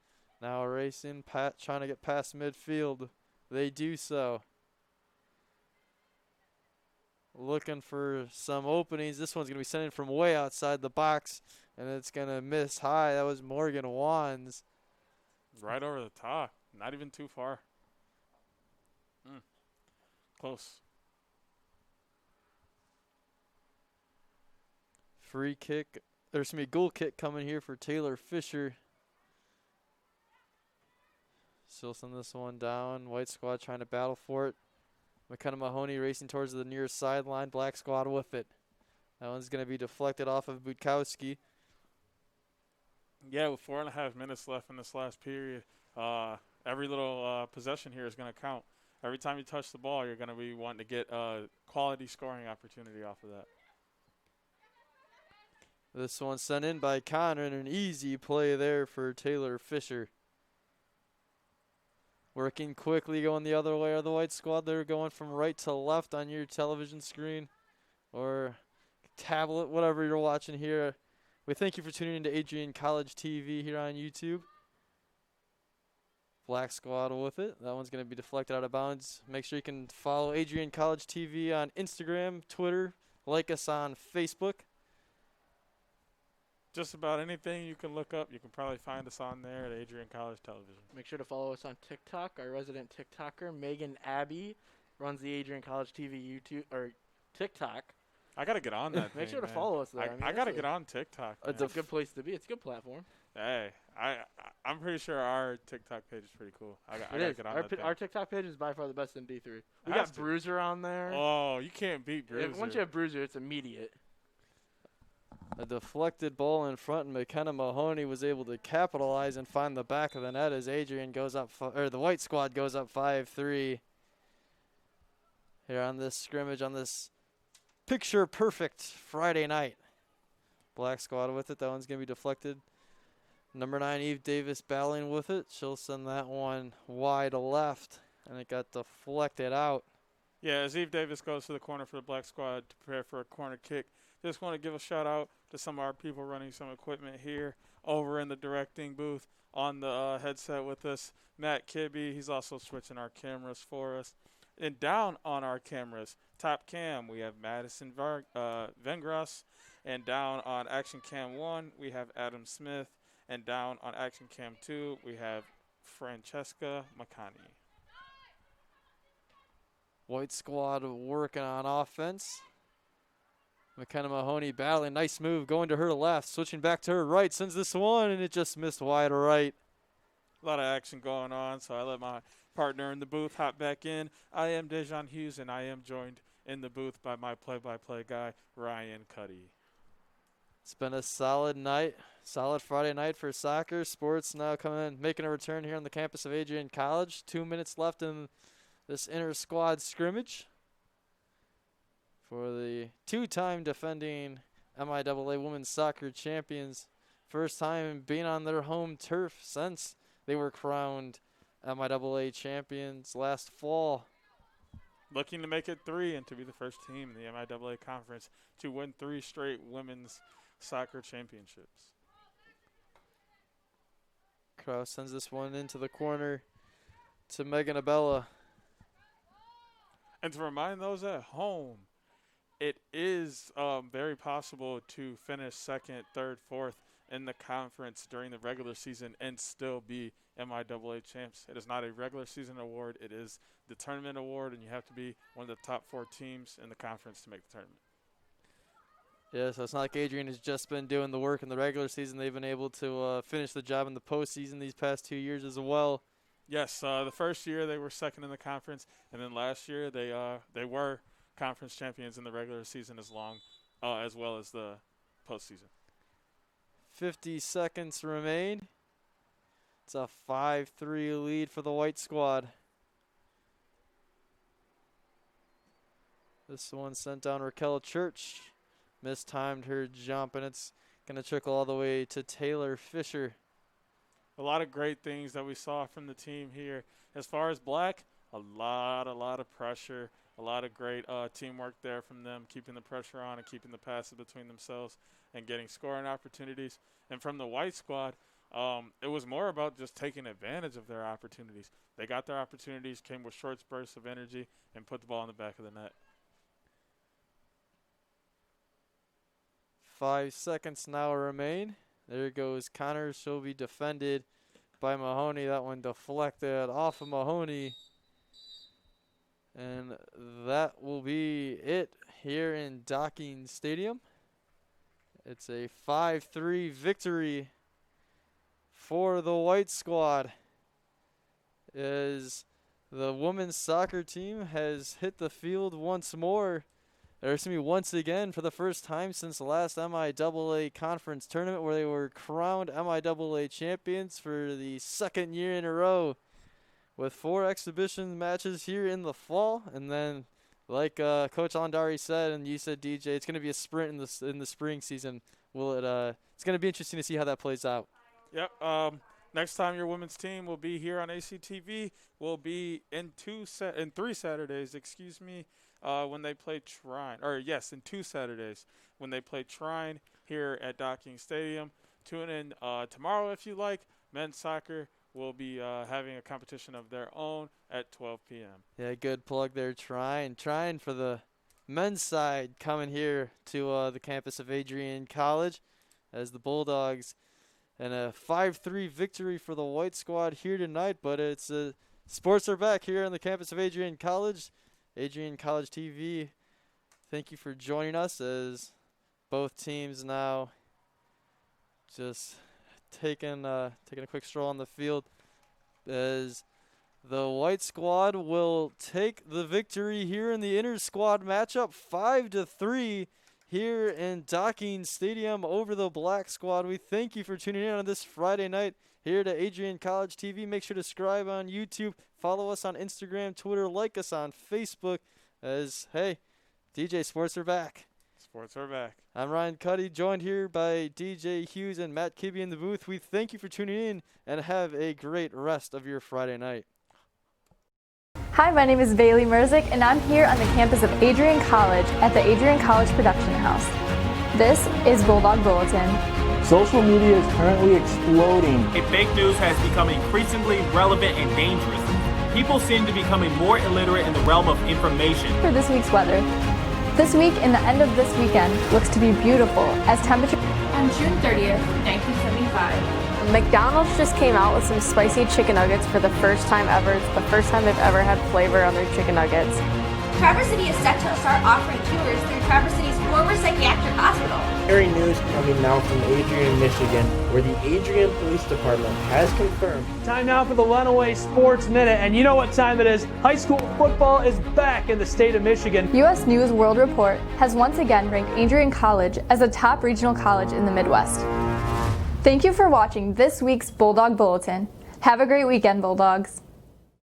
[SPEAKER 11] Now racing, trying to get past midfield. They do so. Looking for some openings. This one's going to be sending from way outside the box, and it's going to miss high. That was Morgan Wands.
[SPEAKER 12] Right over the top. Not even too far. Close.
[SPEAKER 11] Free kick There's going to be a goal kick coming here for Taylor Fisher. She'll send this one down. White squad trying to battle for it. McKenna Mahoney racing towards the near sideline. Black squad with it. That one's going to be deflected off of Budkowski.
[SPEAKER 12] Yeah, with 4.5 minutes left in this last period, every little possession here is going to count. Every time you touch the ball, you're going to be wanting to get a quality scoring opportunity off of that.
[SPEAKER 11] This one sent in by Connor, and an easy play there for Taylor Fisher. Working quickly, going the other way are the white squad. They're going from right to left on your television screen or tablet, whatever you're watching here. We thank you for tuning into Adrian College TV here on YouTube. Black squad with it. That one's going to be deflected out of bounds. Make sure you can follow Adrian College TV on Instagram, Twitter. Like us on Facebook.
[SPEAKER 12] Just about anything you can look up, you can probably find us on there at Adrian College Television.
[SPEAKER 3] Make sure to follow us on TikTok. Our resident TikToker, Megan Abbey, runs the Adrian College TV YouTube or TikTok.
[SPEAKER 12] I got to get on that.
[SPEAKER 3] Make sure to follow us there.
[SPEAKER 12] I got to get on TikTok.
[SPEAKER 3] It's a good place to be. It's a good platform.
[SPEAKER 12] Hey, I'm pretty sure our TikTok page is pretty cool. I got to get on that thing.
[SPEAKER 3] Our TikTok page is by far the best in D3. We got Bruiser on there.
[SPEAKER 12] Oh, you can't beat Bruiser.
[SPEAKER 3] Once you have Bruiser, it's immediate.
[SPEAKER 11] A deflected ball in front, and McKenna Mahoney was able to capitalize and find the back of the net as Adrian goes up, or the white squad goes up 5-3. Here on this scrimmage, on this picture perfect Friday night. Black squad with it. That one's going to be deflected. Number 9, Eve Davis battling with it. She'll send that one wide left, and it got deflected out.
[SPEAKER 12] Yeah, as Eve Davis goes to the corner for the black squad to prepare for a corner kick. Just want to give a shout out to some of our people running some equipment here over in the directing booth on the headset with us. Matt Kibbe, he's also switching our cameras for us. And down on our cameras, top cam, we have Madison Vengras. And down on Action Cam 1, we have Adam Smith. And down on Action Cam 2, we have Francesca Makani.
[SPEAKER 11] White squad working on offense. McKenna Mahoney battling. Nice move. Going to her left. Switching back to her right. Sends this one, and it just missed wide right.
[SPEAKER 12] A lot of action going on, so I let my partner in the booth hop back in. I am Dejon Hughes, and I am joined in the booth by my play-by-play guy, Ryan Cuddy.
[SPEAKER 11] It's been a solid night. Solid Friday night for soccer. Sports now making a return here on the campus of Adrian College. 2 minutes left in this inter-squad scrimmage for the two-time defending MIAA Women's Soccer Champions. First time being on their home turf since they were crowned MIAA champions last fall.
[SPEAKER 12] Looking to make it 3 and to be the first team in the MIAA conference to win 3 straight women's soccer championships.
[SPEAKER 11] Kraus sends this one into the corner to Megan Abella.
[SPEAKER 12] And to remind those at home, it is very possible to finish 2nd, 3rd, 4th in the conference during the regular season and still be MIAA champs. It is not a regular season award. It is the tournament award, and you have to be one of the top 4 teams in the conference to make the tournament.
[SPEAKER 11] Yeah, so it's not like Adrian has just been doing the work in the regular season. They've been able to finish the job in the postseason these past 2 years as well.
[SPEAKER 12] Yes, the first year they were 2nd in the conference, and then last year they were conference champions in the regular season as well as the postseason.
[SPEAKER 11] 50 seconds remain. It's a 5-3 lead for the white squad. This one sent down Raquel Church. Mistimed her jump, and it's going to trickle all the way to Taylor Fisher.
[SPEAKER 12] A lot of great things that we saw from the team here. As far as black, a lot of pressure, a lot of great teamwork there from them, keeping the pressure on and keeping the passes between themselves and getting scoring opportunities. And from the white squad, it was more about just taking advantage of their opportunities. They got their opportunities, came with short bursts of energy, and put the ball in the back of the net.
[SPEAKER 11] 5 seconds now remain. There goes Connor. She'll be defended by Mahoney. That one deflected off of Mahoney. And that will be it here in Docking Stadium. It's a 5-3 victory for the White Squad, as the women's soccer team has hit the field once again for the first time since the last MIAA conference tournament, where they were crowned MIAA champions for the second year in a row, with 4 exhibition matches here in the fall. And then, like Coach Andari said, and you said, DJ, it's going to be a sprint in the spring season. It's going to be interesting to see how that plays out.
[SPEAKER 12] Yep. Next time your women's team will be here on ACTV will be in 3 Saturdays, when they play Trine. In 2 Saturdays when they play Trine here at Docking Stadium. Tune in tomorrow if you like. Men's soccer will be having a competition of their own at 12 p.m.
[SPEAKER 11] Yeah, good plug there, Trine. Trine for the men's side coming here to the campus of Adrian College, as the Bulldogs, and a 5-3 victory for the White Squad here tonight. But it's sports are back here on the campus of Adrian College. Adrian College TV, thank you for joining us, as both teams now just taking a quick stroll on the field, as the White Squad will take the victory here in the Intrasquad matchup, 5-3 here in Docking Stadium over the Black Squad. We thank you for tuning in on this Friday night here to Adrian College TV. Make sure to subscribe on YouTube, follow us on Instagram, Twitter, like us on Facebook, as, hey, DJ, sports are back.
[SPEAKER 12] Sports are back.
[SPEAKER 11] I'm Ryan Cuddy, joined here by DJ Hughes and Matt Kibbe in the booth. We thank you for tuning in, and have a great rest of your Friday night.
[SPEAKER 4] Hi, my name is Bailey Merzick, and I'm here on the campus of Adrian College at the Adrian College Production House. This is Bulldog Bulletin.
[SPEAKER 22] Social media is currently exploding.
[SPEAKER 23] Fake news has become increasingly relevant and dangerous. People seem to be becoming more illiterate in the realm of information.
[SPEAKER 4] For this week's weather. This week and the end of this weekend looks to be beautiful, as temperature
[SPEAKER 24] on June 30th, 1975.
[SPEAKER 25] McDonald's just came out with some spicy chicken nuggets for the first time ever. It's the first time they've ever had flavor on their chicken nuggets.
[SPEAKER 24] Traverse City is set to start offering tours through Traverse City's former psychiatric hospital.
[SPEAKER 14] Scary news coming now from Adrian, Michigan, where the Adrian Police Department has confirmed.
[SPEAKER 10] Time now for the Runaway Sports Minute, and you know what time it is. High school football is back in the state of Michigan.
[SPEAKER 4] U.S. News World Report has once again ranked Adrian College as a top regional college in the Midwest. Thank you for watching this week's Bulldog Bulletin. Have a great weekend, Bulldogs.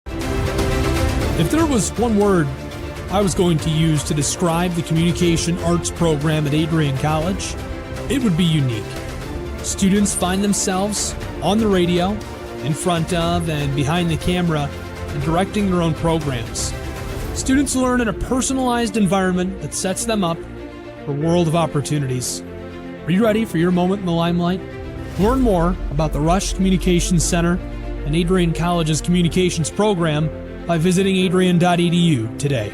[SPEAKER 26] If there was one word I was going to use to describe the Communication Arts program at Adrian College, it would be unique. Students find themselves on the radio, in front of and behind the camera, and directing their own programs. Students learn in a personalized environment that sets them up for a world of opportunities. Are you ready for your moment in the limelight? Learn more about the Rush Communications Center and Adrian College's communications program by visiting adrian.edu today.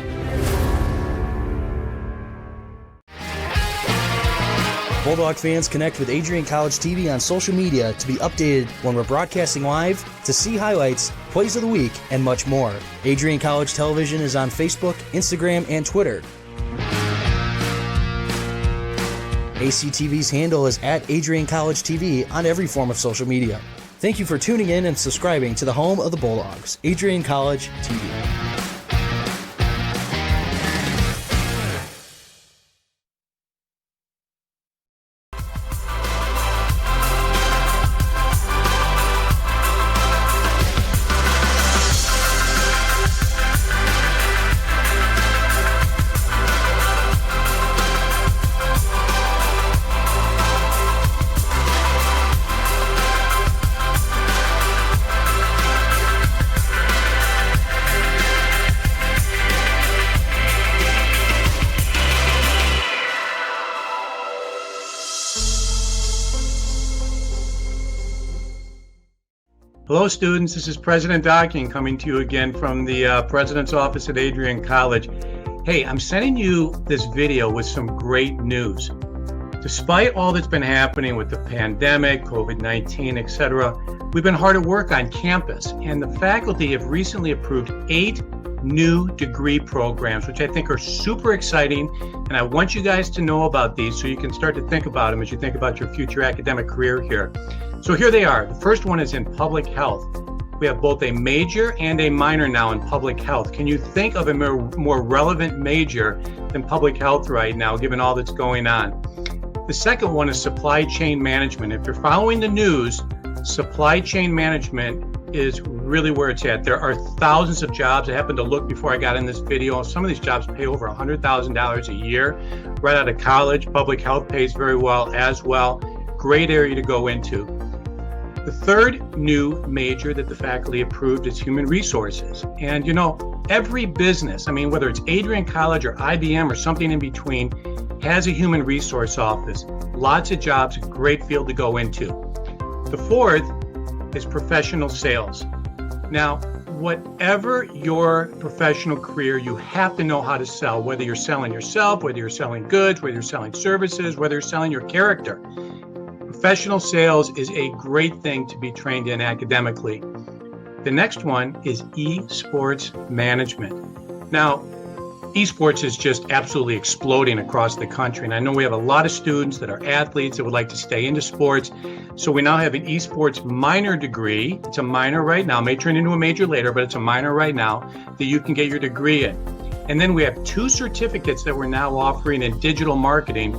[SPEAKER 27] Bulldog fans, connect with Adrian College TV on social media to be updated when we're broadcasting live, to see highlights, plays of the week, and much more. Adrian College Television is on Facebook, Instagram, and Twitter. ACTV's handle is at Adrian College TV on every form of social media. Thank you for tuning in and subscribing to the home of the Bulldogs, Adrian College TV.
[SPEAKER 28] Hello students, this is President Docking coming to you again from the President's Office at Adrian College. Hey, I'm sending you this video with some great news. Despite all that's been happening with the pandemic, COVID-19, etc., we've been hard at work on campus, and the faculty have recently approved 8 new degree programs, which I think are super exciting. And I want you guys to know about these so you can start to think about them as you think about your future academic career here. So here they are. The first one is in public health. We have both a major and a minor now in public health. Can you think of a more relevant major than public health right now, given all that's going on? The second one is supply chain management. If you're following the news, supply chain management is really where it's at. There are thousands of jobs. I happened to look before I got in this video. Some of these jobs pay over $100,000 a year. Right out of college, public health pays very well as well. Great area to go into. The third new major that the faculty approved is human resources. And you know, every business, I mean, whether it's Adrian College or IBM or something in between, has a human resource office. Lots of jobs, a great field to go into. The fourth is professional sales. Now, whatever your professional career, you have to know how to sell, whether you're selling yourself, whether you're selling goods, whether you're selling services, whether you're selling your character. Professional sales is a great thing to be trained in academically. The next one is esports management. Now, esports is just absolutely exploding across the country. And I know we have a lot of students that are athletes that would like to stay into sports. So we now have an esports minor degree. It's a minor right now, may turn into a major later, but it's a minor right now that you can get your degree in. And then we have 2 certificates that we're now offering in digital marketing,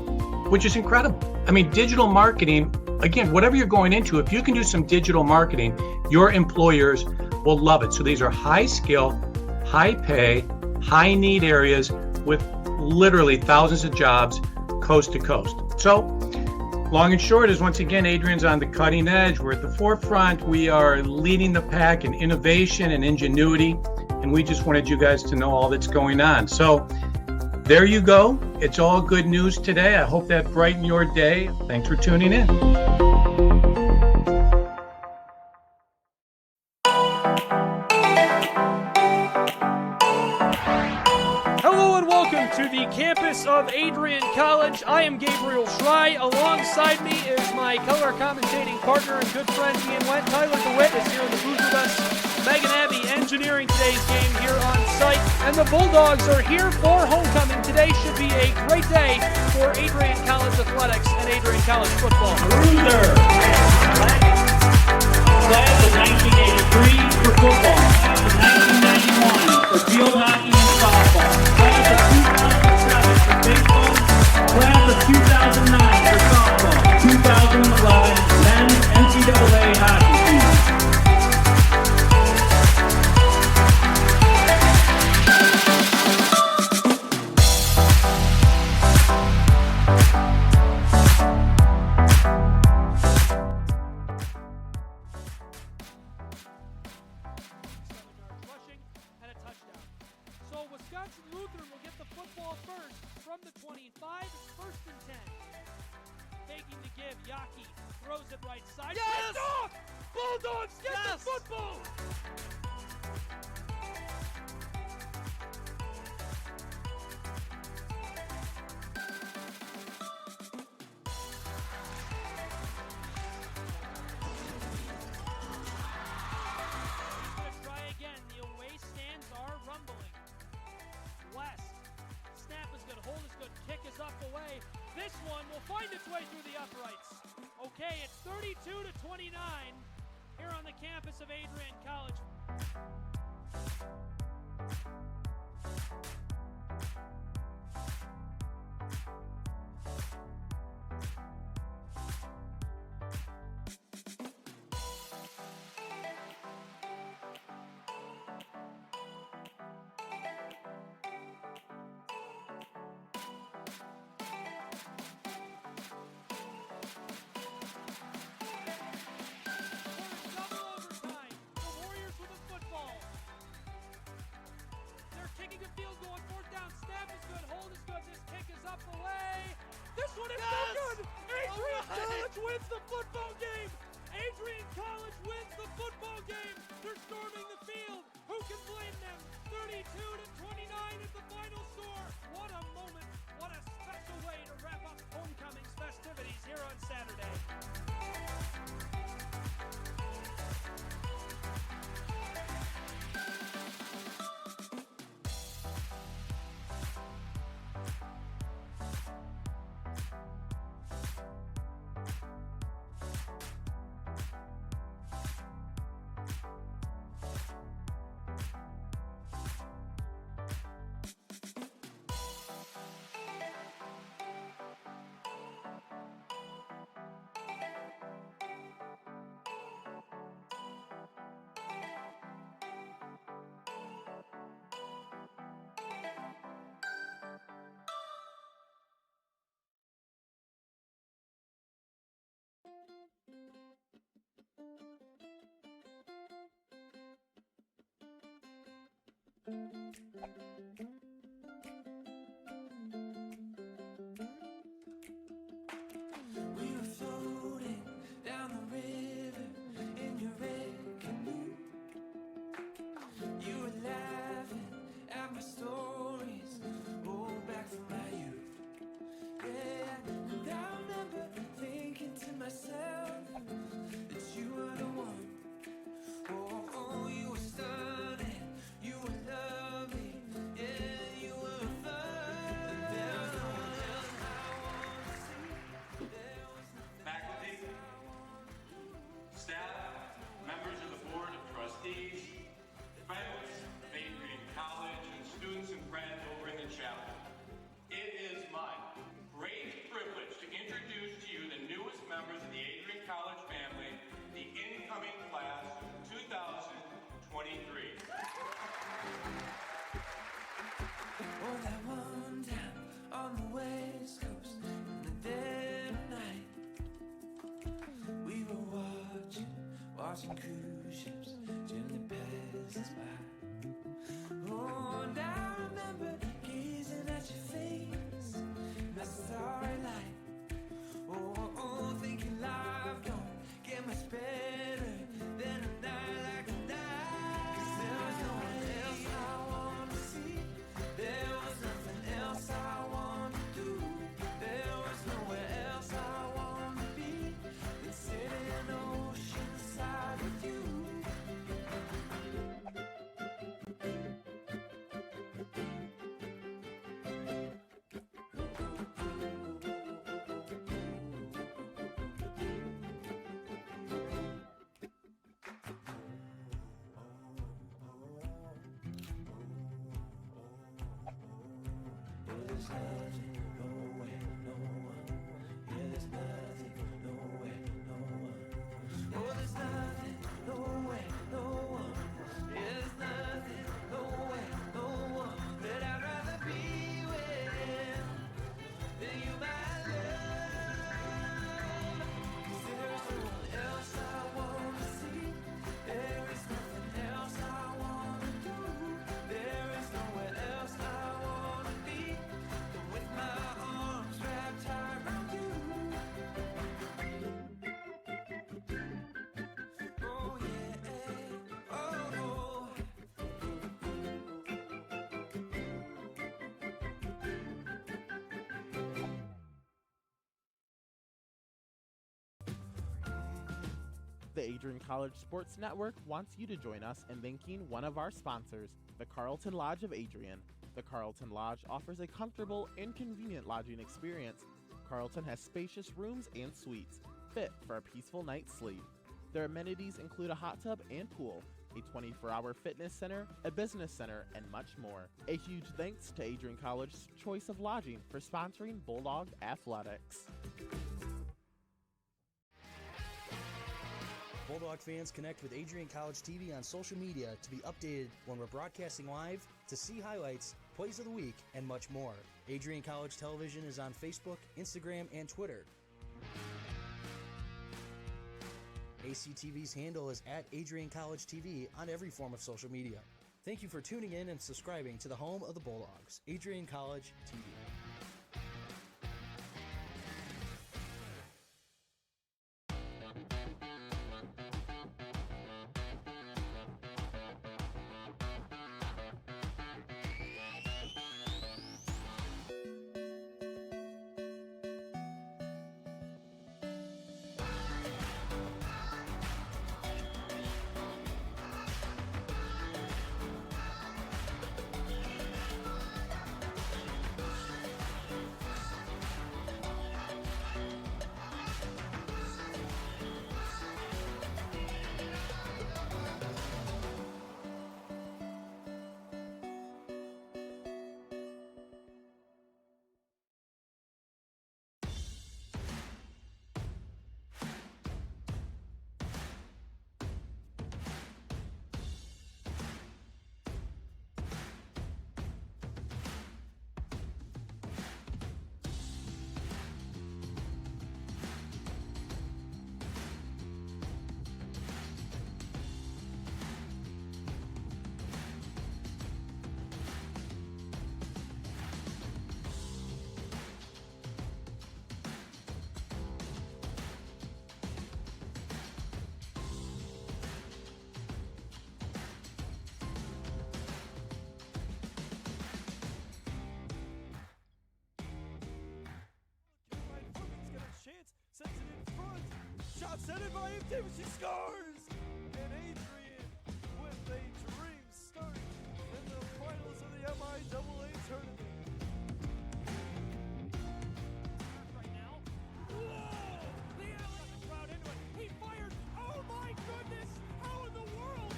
[SPEAKER 28] which is incredible. I mean, digital marketing, again, whatever you're going into, if you can do some digital marketing, your employers will love it. So these are high skill, high pay, high need areas with literally thousands of jobs coast to coast. So long and short is, once again, Adrian's on the cutting edge. We're at the forefront. We are leading the pack in innovation and ingenuity. And we just wanted you guys to know all that's going on. So there you go. It's all good news today. I hope that brightened your day. Thanks for tuning in.
[SPEAKER 10] Hello and welcome to the campus of Adrian College. I am Gabriel Schrei. Alongside me is my color commentating partner and good friend Ian Went. Tyler DeWitt is here in the booth with us. Megan Abbey engineering today's game here on site. And the Bulldogs are here for homecoming. Today should be a great day for Adrian College athletics and Adrian College football.
[SPEAKER 1] Loser. Class of 1983 for football. Class of 1991 for field hockey and softball. Class of 2007 for baseball. Class of 2009 for softball. 2011 men's NCAA hockey team.
[SPEAKER 10] Bulldogs get the football! Try again. The away stands are rumbling. West. Snap is good. Hold is good. Kick is up away. This one will find its way through the uprights. Okay, it's 32-29 here on the campus of Adrian College. Kicking a field goal, 4th down, snap is good, hold is good, this kick is up away. This one is so good! Adrian College wins the football game! Adrian College wins the football game! They're storming the field! Who can blame them? 32-29 is the final score! What a moment! What a special way to wrap up homecoming's festivities here on Saturday.
[SPEAKER 2] We were floating down the river in your red canoe. You were laughing at my stories, oh, back from my youth. Yeah, and I remember thinking to myself that you were the one. Oh, oh, you were stunning, you were lovely, yeah, you were fun. There was no one else I wanted to see. There was nothing
[SPEAKER 5] Faculty, staff, members of the Board of Trustees, friends of Adrian College, and students and friends over in the chapel. It is my great privilege to introduce to you the newest members of the Adrian College family, the incoming class 2023.
[SPEAKER 2] Oh, that one time on the West Coast in the dead of night, we were watching cruise ships gently pass us by. Oh, and I remember gazing at your face in that starry light. Oh, oh, thinking life don't get much better than a night like tonight. 'Cause there was no one else I wanted to see. There was nothing else I wanted to do. There was nowhere else I wanted to be than sitting oceanside with you. There's nothing, nowhere, no one. Yeah, there's nothing, nowhere, no one. Oh, there's nothing, nowhere, no one. Yeah, there's nothing, nowhere, no one that I'd rather be with than you, my love. 'Cause there's no one else I want to see. There is nothing else I want to do. There is nowhere else I want to be than with my arms wrapped tight around you. Oh yeah, oh, oh.
[SPEAKER 6] The Adrian College Sports Network wants you to join us in thanking one of our sponsors, the Carlton Lodge of Adrian. The Carlton Lodge offers a comfortable and convenient lodging experience. Carlton has spacious rooms and suites, fit for a peaceful night's sleep. Their amenities include a hot tub and pool, a 24-hour fitness center, a business center, and much more. A huge thanks to Adrian College's choice of lodging for sponsoring Bulldog Athletics.
[SPEAKER 27] Bulldog fans connect with Adrian College TV on social media to be updated when we're broadcasting live, to see highlights, plays of the week, and much more. Adrian College Television is on Facebook, Instagram, and Twitter. ACTV's handle is at Adrian College TV on every form of social media. Thank you for tuning in and subscribing to the home of the Bulldogs, Adrian College TV.
[SPEAKER 18] Eve team, she scores! And Adrian with a dream start in the finals of the MIAA tournament.
[SPEAKER 10] Right now. Whoa! The alley, the crowd into it. He fires. Oh my goodness! How in the world?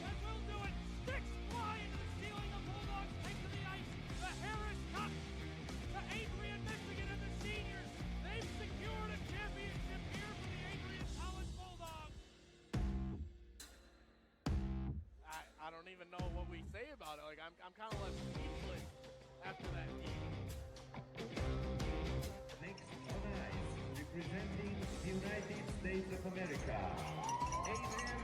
[SPEAKER 10] That will do it. Sticks fly into the ceiling. The Bulldogs take to the ice. The Harris Cup to Adrian, Michigan, and the seniors. They've secured a championship here for the Adrian College Bulldogs.
[SPEAKER 19] I don't even know what we say about it. Like I'm kind of left speechless after that game.
[SPEAKER 20] Next on ice, representing the United States of America, Adrian